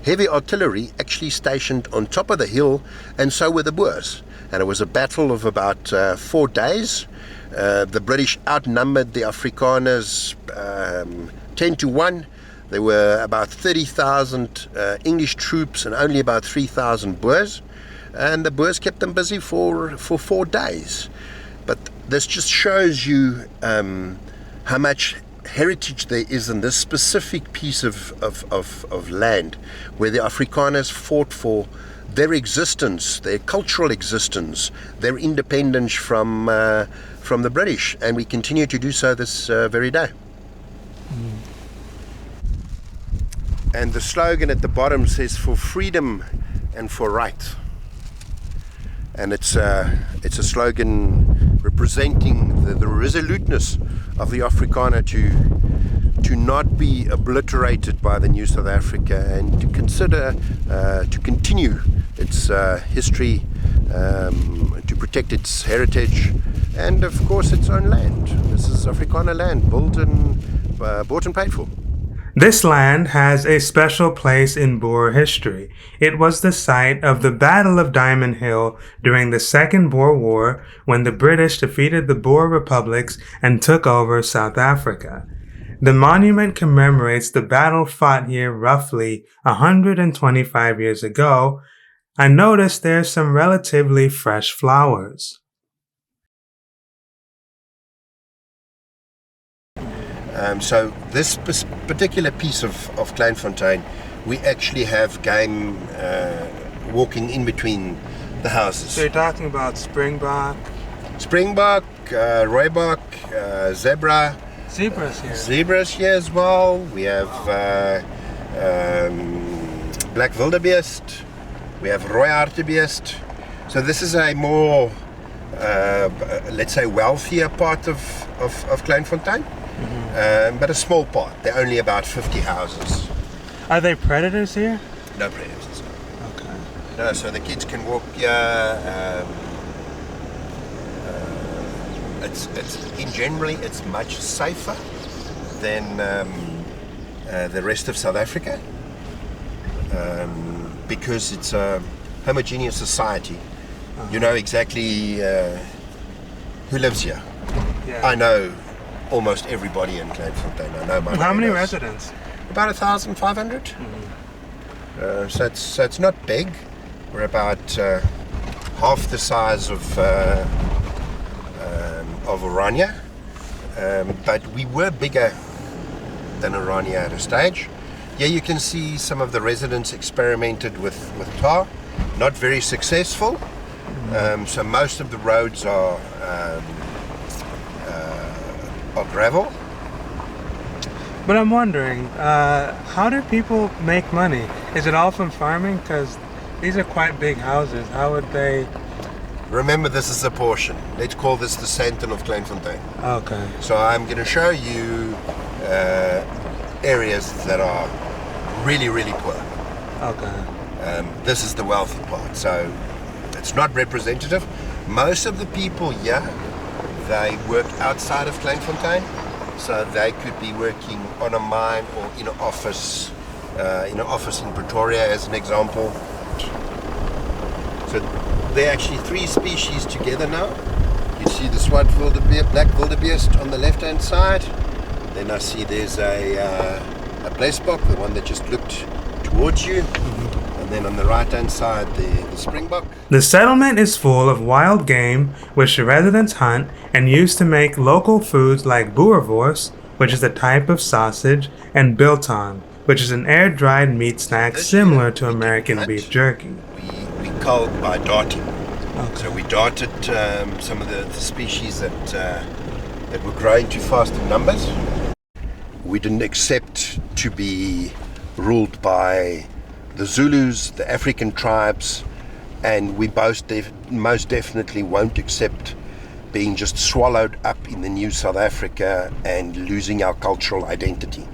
heavy artillery actually stationed on top of the hill, and so were the Boers. And it was a battle of about 4 days. The British outnumbered the Afrikaners 10-1. There were about 30,000 English troops and only about 3,000 Boers. And the Boers kept them busy for 4 days. But this just shows you how much heritage there is in this specific piece of land where the Afrikaners fought for their existence, their cultural existence, their independence from the British, and we continue to do so this very day. And the slogan at the bottom says, "For freedom and for right." And it's a slogan representing the resoluteness of the Afrikaner to not be obliterated by the new South Africa, and to consider to continue its history, to protect its heritage, and of course its own land. This is Afrikaner land, bought and paid for. This land has a special place in Boer history. It was the site of the Battle of Diamond Hill during the Second Boer War, when the British defeated the Boer republics and took over South Africa. The monument commemorates the battle fought here roughly 125 years ago. I noticed there's some relatively fresh flowers. So this particular piece of Kleinfontein, we actually have game walking in between the houses. So you're talking about springbok? Springbok, rooibok, zebra. Zebras here. Zebras here as well. We have black wildebeest. We have rooi hartebeest. So this is a more, let's say, wealthier part of Kleinfontein. But a small part. There are only about 50 houses. Are there predators here? No predators. Okay. No, so the kids can walk here. Generally it's much safer than the rest of South Africa, because it's a homogeneous society. You know exactly who lives here. Yeah. I know almost everybody in Kleinfontein. I know my How many neighbors. residents? About 1,500. So it's not big. We're about half the size of Orania, but we were bigger than Orania at a stage. Here you can see some of the residents experimented with tar, not very successful. So most of the roads are gravel. But I'm wondering, how do people make money? Is it all from farming? Because these are quite big houses. How would they? Remember, this is a portion. Let's call this the Sandton of Kleinfontein. Okay. So I'm going to show you areas that are really, really poor. Okay. This is the wealthy part. So it's not representative. Most of the people here, they work outside of Kleinfontein, so they could be working on a mine or in an office in Pretoria, as an example. So there are actually 3 species together now. You see the white black wildebeest on the left-hand side. Then I see there's a blesbok, the one that just looked towards you. And then on the right-hand side, the springbok. The settlement is full of wild game, which the residents hunt and use to make local foods like Boer War, which is a type of sausage, and biltong, which is an air-dried meat snack similar to American beef jerky. We culled by darting. So we darted some of the species that were growing too fast in numbers. We didn't accept to be ruled by the Zulus, the African tribes, and we most definitely won't accept being just swallowed up in the new South Africa and losing our cultural identity.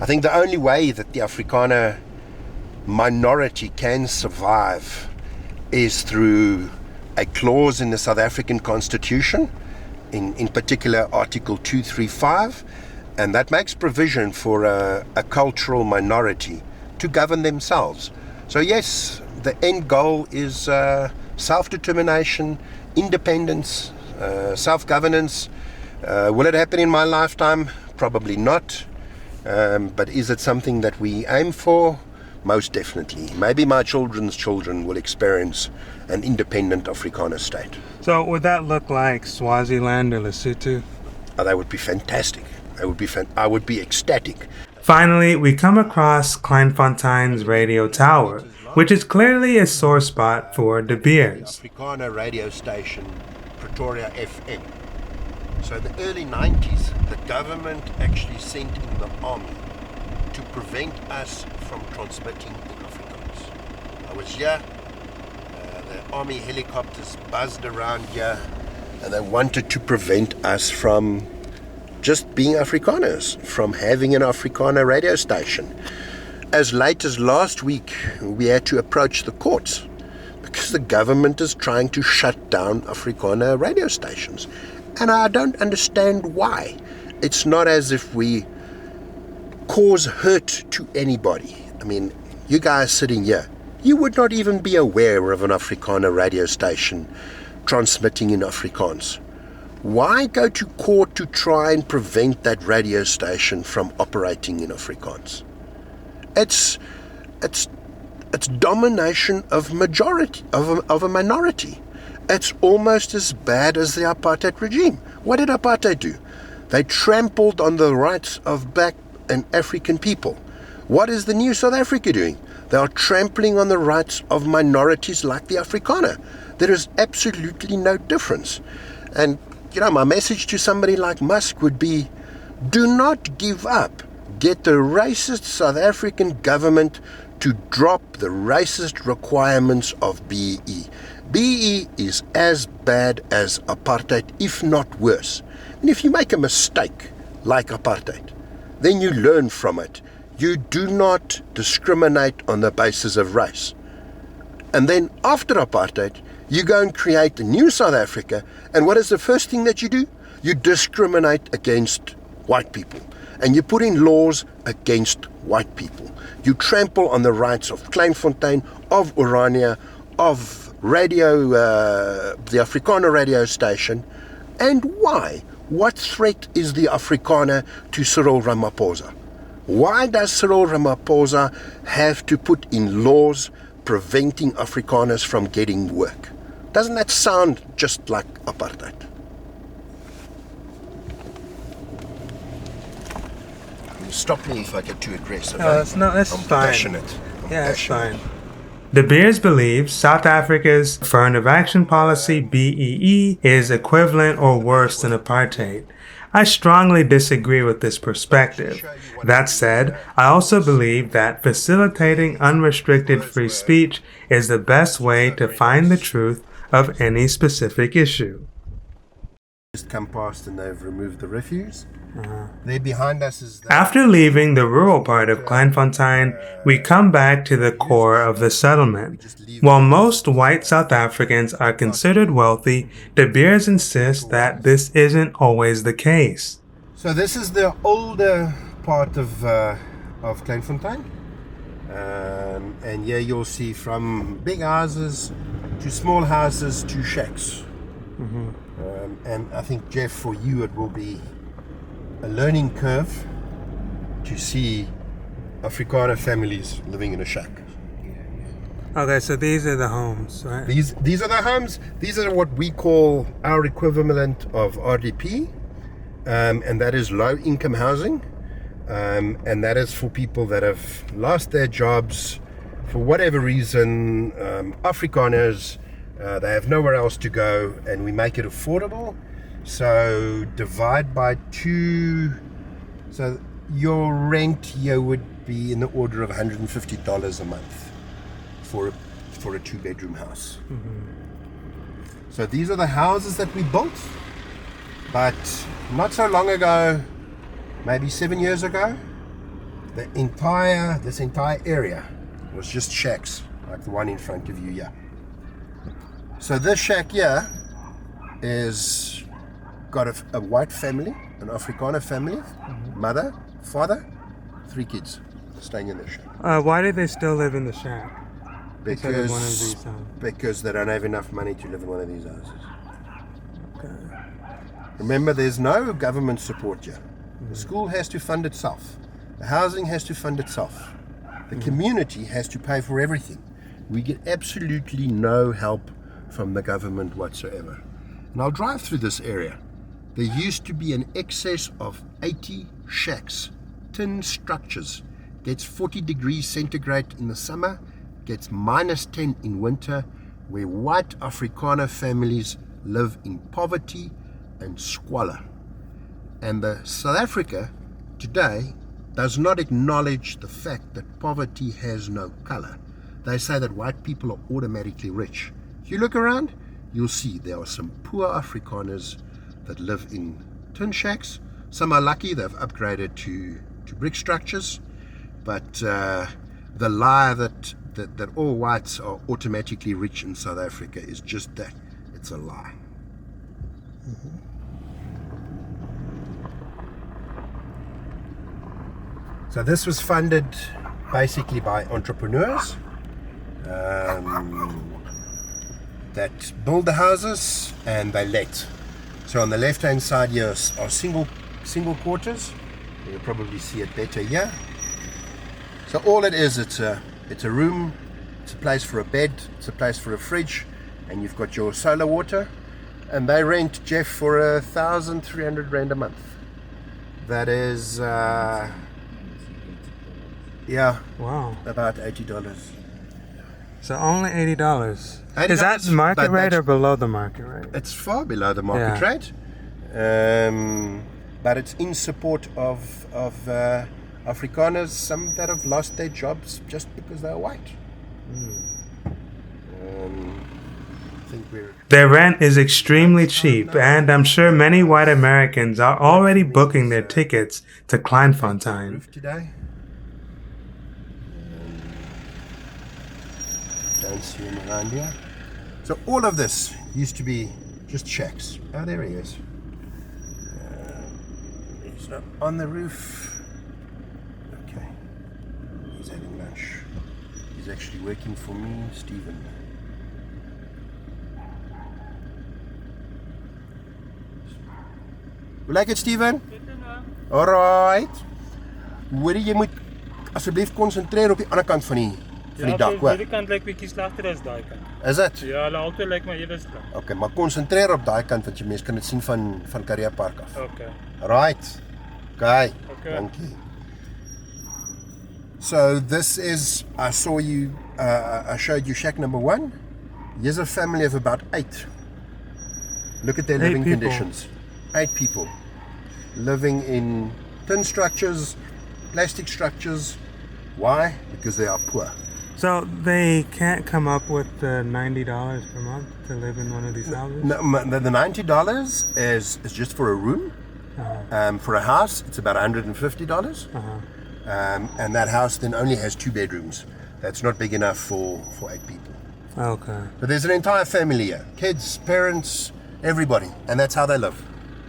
I think the only way that the Afrikaner minority can survive is through a clause in the South African Constitution, in particular Article 235, and that makes provision for a cultural minority to govern themselves. So yes, the end goal is self-determination, independence, self-governance. Will it happen in my lifetime? Probably not. But is it something that we aim for? Most definitely. Maybe my children's children will experience an independent Afrikaner state. So would that look like Swaziland or Lesotho? Oh, that would be fantastic. I would be ecstatic. Finally, we come across Kleinfontein's radio tower, which is clearly a sore spot for De Beers. Afrikaner radio station, Pretoria FM. So in the early 90s, the government actually sent in the army to prevent us from transmitting in Afrikaans. I was here, the army helicopters buzzed around here, and they wanted to prevent us from just being Afrikaners, from having an Afrikaner radio station. As late as last week, we had to approach the courts because the government is trying to shut down Afrikaner radio stations. And I don't understand why. It's not as if we cause hurt to anybody. I mean, you guys sitting here, you would not even be aware of an Afrikaner radio station transmitting in Afrikaans. Why go to court to try and prevent that radio station from operating in Afrikaans? It's domination of majority of a minority. It's almost as bad as the apartheid regime. What did apartheid do? They trampled on the rights of black and African people. What is the new South Africa doing? They are trampling on the rights of minorities like the Afrikaner. There is absolutely no difference. And my message to somebody like Musk would be, do not give up. Get the racist South African government to drop the racist requirements of BEE. BEE is as bad as apartheid, if not worse. And if you make a mistake like apartheid, then you learn from it. You do not discriminate on the basis of race. And then after apartheid, you go and create a new South Africa, and what is the first thing that you do? You discriminate against white people, and you put in laws against white people. You trample on the rights of Kleinfontein, of Orania, of radio, the Afrikaner radio station. And why? What threat is the Afrikaner to Cyril Ramaphosa? Why does Cyril Ramaphosa have to put in laws preventing Afrikaners from getting work? Doesn't that sound just like apartheid? Stop me if I get too aggressive. That's I'm fine. Passionate. Yeah, that's fine. De Beers believes South Africa's Affirmative Action Policy, BEE, is equivalent or worse than apartheid. I strongly disagree with this perspective. That said, I also believe that facilitating unrestricted free speech is the best way to find the truth of any specific issue. Just come past and they've removed the refuse. There behind us is the After leaving the rural part of Kleinfontein, we come back to the core of the settlement. While most white South Africans are considered wealthy, De Beers insist that this isn't always the case. So this is the older part of Kleinfontein. And here you'll see from big houses to small houses to shacks. And I think, Jeff, for you it will be a learning curve to see Afrikaner families living in a shack. Okay, so these are the homes, right? These are the homes. These are what we call our equivalent of RDP, and that is low income housing, and that is for people that have lost their jobs for whatever reason, Afrikaners. They have nowhere else to go, and we make it affordable. So divide by 2. So your rent here would be in the order of $150 a month for a 2-bedroom house. So these are the houses that we built, but not so long ago, maybe 7 years ago, this entire area was just shacks, like the one in front of you here. So this shack here is got a white family, an Afrikaner family, mother, father, 3 kids staying in the shack. Why do they still live in the shack? Instead of one of these houses? Because they don't have enough money to live in one of these houses. Remember, there's no government support here. The school has to fund itself. The housing has to fund itself. The community has to pay for everything. We get absolutely no help from the government whatsoever. And I'll drive through this area. There used to be an excess of 80 shacks, tin structures. Gets 40 degrees centigrade in the summer, gets -10 in winter, where white Afrikaner families live in poverty and squalor. And the South Africa today does not acknowledge the fact that poverty has no color. They say that white people are automatically rich. If you look around, you'll see there are some poor Afrikaners that live in tin shacks. Some are lucky, they've upgraded to brick structures. But the lie that all whites are automatically rich in South Africa is just that. It's a lie. So this was funded basically by entrepreneurs that build the houses and they let. So on the left-hand side here are single quarters. You'll probably see it better here. So all it is, it's a room, it's a place for a bed, it's a place for a fridge, and you've got your solar water, and they rent, Jeff, for 1,300 Rand a month. That is, wow, about $80. So only $80. Is that market rate or below the market rate? It's far below the market rate, but it's in support of Afrikaners, some that have lost their jobs just because they're white. Their rent is extremely cheap, and I'm sure many white Americans are already booking their tickets to Kleinfontein. Today. Don't see him around here. So all of this used to be just shacks. Oh, there he is. He's not on the roof. Okay. He's having lunch. He's actually working for me, Stephen. You like it, Stephen? Alright. Hoor jy moet asseblief konsentreer op die ander kant van die dak, hoor. Die kant lyk bietjie slegter as daai kant. Is dit? Ja, hulle altyd lyk maar ewe sleg. Okay, maar konsentreer op daai kant wat jy mens kan dit sien van Karee Park af. Okay. Right. Okay. Dankie. So this is, I showed you shack number 1. Here's a family of about 8. Look at their living conditions. 8 people living in tin structures, plastic structures. Why? Because they are poor. So they can't come up with the $90 per month to live in one of these houses? No, the $90 is just for a room, For a house, it's about $150. And that house then only has 2 bedrooms. That's not big enough for 8 people. Okay. But there's an entire family here. Kids, parents, everybody. And that's how they live.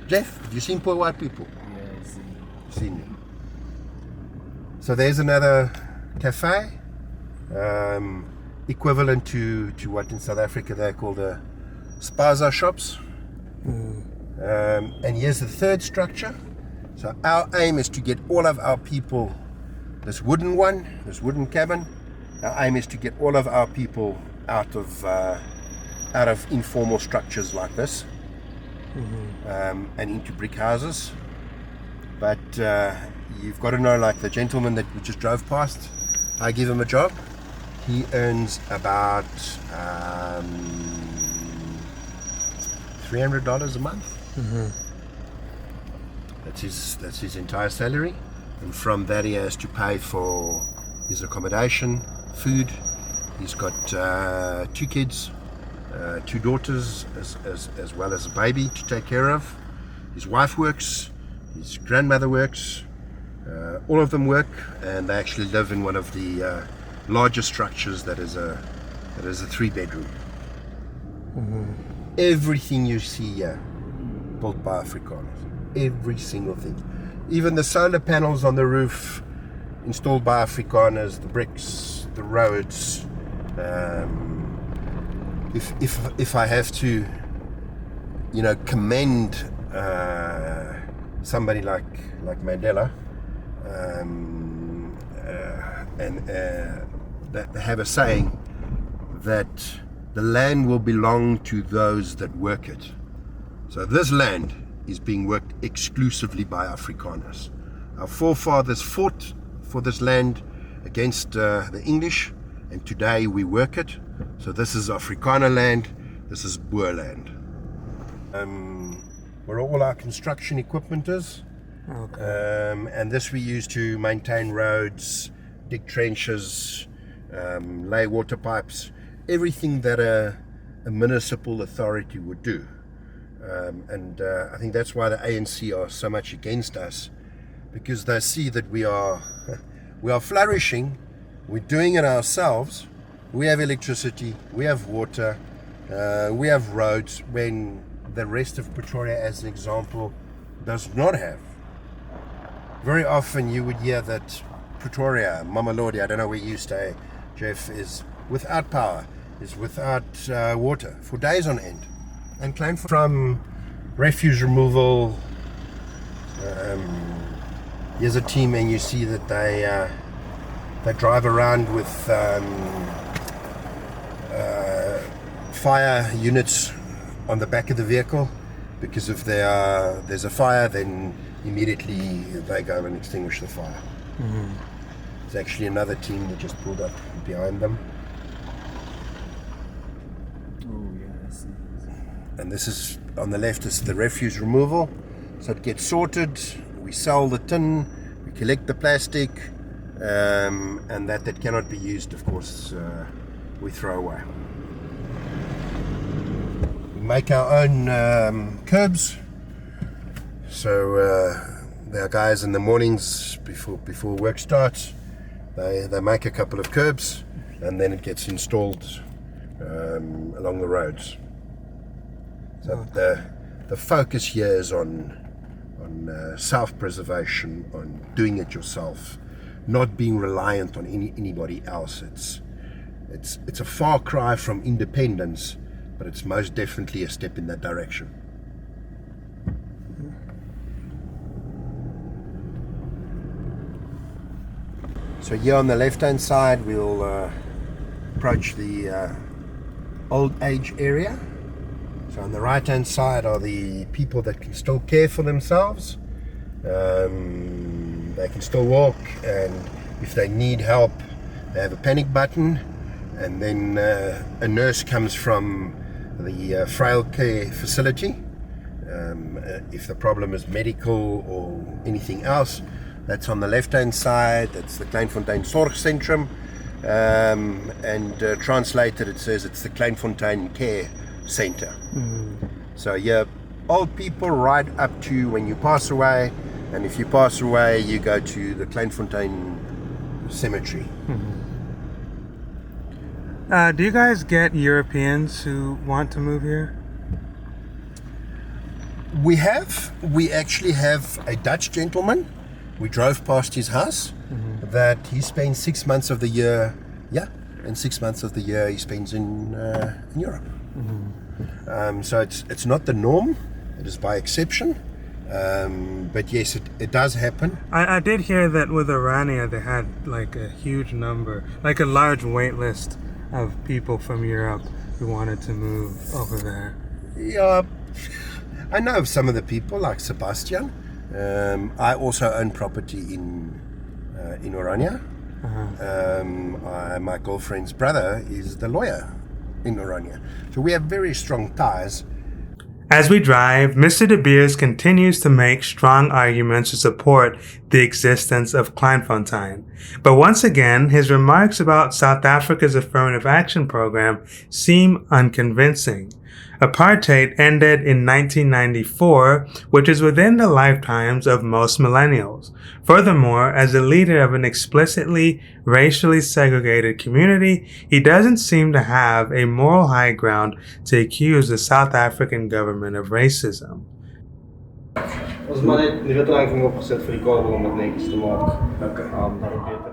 Jeff, have you seen poor white people? Yeah, I see. Seen them. So there's another cafe, equivalent to what in South Africa they call the spaza shops. And here's the third structure. So our aim is to get all of our people, this wooden cabin, our aim is to get all of our people out of informal structures like this, and into brick houses. But you've got to know, like the gentleman that we just drove past, I give him a job. He earns about $300 a month. That's his entire salary, and from that he has to pay for his accommodation, food. He's got 2 kids, 2 daughters, as well as a baby to take care of. His wife works, his grandmother works, all of them work, and they actually live in one of the largest structures that is a 3-bedroom. Everything you see here built by Afrikaners. Every single thing. Even the solar panels on the roof installed by Afrikaners, the bricks, the roads. If I have to, commend somebody like Mandela, and they have a saying that the land will belong to those that work it. So this land is being worked exclusively by Afrikaners. Our forefathers fought for this land against the English, and today we work it. So this is Afrikaner land, this is Boer land. Where all our construction equipment is. Okay. And this we use to maintain roads, dig trenches, lay water pipes, everything that a municipal authority would do. And I think that's why the ANC are so much against us, because they see that we are flourishing, we're doing it ourselves, we have electricity, we have water, we have roads, when the rest of Pretoria, as an example, does not have. Very often you would hear that Pretoria, Mamelodi, I don't know where you stay, Jeff, is without power, is without water for days on end. And Kleinfontein, from refuse removal, here's a team, and you see that they drive around with fire units on the back of the vehicle, because if there's a fire, then immediately they go and extinguish the fire. There's actually another team that just pulled up behind them. And this is, on the left, is the refuse removal. So it gets sorted, we sell the tin, we collect the plastic, and that cannot be used, of course, we throw away. We make our own curbs. So there are guys in the mornings before work starts, they make a couple of curbs, and then it gets installed along the roads. So the focus here is on self-preservation, on doing it yourself, not being reliant on anybody else. It's a far cry from independence, but it's most definitely a step in that direction. So here on the left-hand side, we'll approach the old age area. So on the right-hand side are the people that can still care for themselves. They can still walk, and if they need help, they have a panic button, and then a nurse comes from the frail care facility. If the problem is medical or anything else, that's on the left-hand side. That's the Kleinfontein Zorgcentrum, and translated it says it's the Kleinfontein Care Center. So here old people right up to when you pass away, and if you pass away, you go to the Kleinfontein cemetery. Do you guys get Europeans who want to move here? We actually have a Dutch gentleman. We drove past his house that he spends 6 months of the year, and 6 months of the year he spends in Europe. So it's not the norm, it is by exception. But yes, it does happen. I did hear that with Orania they had like a huge number, like a large wait list of people from Europe who wanted to move over there. Yeah, I know of some of the people like Sebastian. I also own property in Orania. My girlfriend's brother is the lawyer in Orania. So we have very strong ties. As we drive, Mr. De Beers continues to make strong arguments to support the existence of Kleinfontein. But once again, his remarks about South Africa's affirmative action program seem unconvincing. Apartheid ended in 1994, which is within the lifetimes of most millennials. Furthermore, as a leader of an explicitly racially segregated community, he doesn't seem to have a moral high ground to accuse the South African government of racism.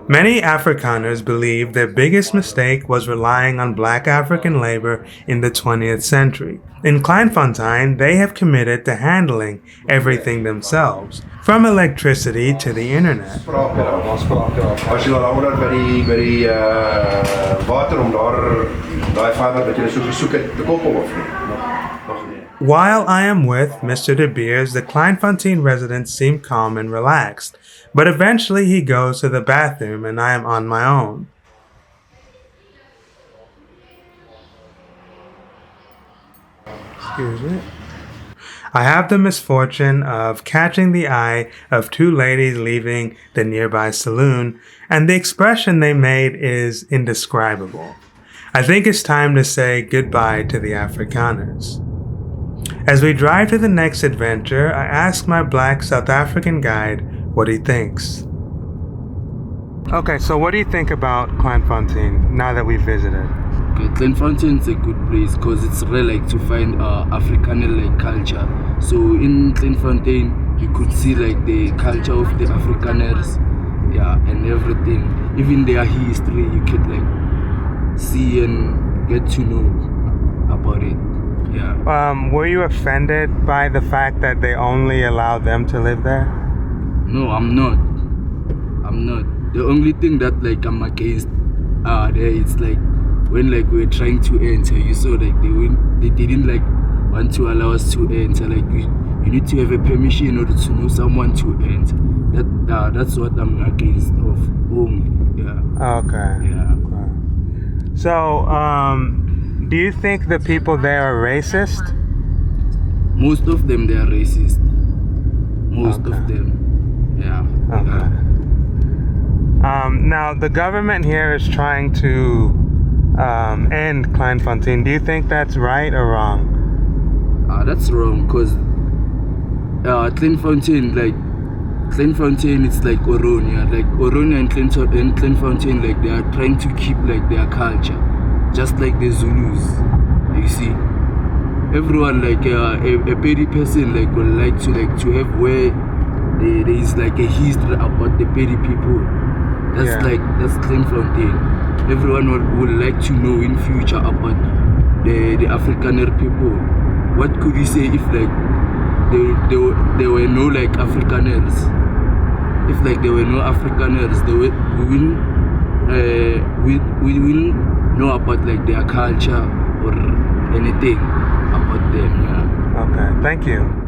Many Afrikaners believe their biggest mistake was relying on black African labor in the 20th century. In Kleinfontein, they have committed to handling everything themselves, from electricity to the internet. While I am with Mr. De Beers, the Kleinfontein residents seem calm and relaxed, but eventually he goes to the bathroom and I am on my own. Excuse me. I have the misfortune of catching the eye of two ladies leaving the nearby saloon, and the expression they made is indescribable. I think it's time to say goodbye to the Afrikaners. As we drive to the next adventure, I ask my black South African guide what he thinks. Okay, so what do you think about Kleinfontein now that we visited? Okay, Kleinfontein is a good place because it's rare like to find Afrikaner like culture. So in Kleinfontein you could see like the culture of the Afrikaners, and everything. Even their history you could like see and get to know about it. Were you offended by the fact that they only allow them to live there? No, I'm not. The only thing that like I'm against there it's like when like we're trying to enter, you saw like they didn't like want to allow us to enter. Like you need to have a permission in order to know someone to enter. That's what I'm against of only. Okay. So do you think the people there are racist? Most of them, they are racist. Most of them. Now, the government here is trying to end Kleinfontein. Do you think that's right or wrong? That's wrong, because Kleinfontein, it's like Orania. Like Orania and Kleinfontein, like they are trying to keep like their culture. Just like the Zulus, you see, everyone like a petty person like would like to have where there is like a history about the petty people. That's Kleinfontein. Everyone would like to know in future about the Afrikaner people. What could you say if like there were no like Afrikaners? If like there were no Afrikaners, we will know about like their culture or anything about them. Okay, thank you.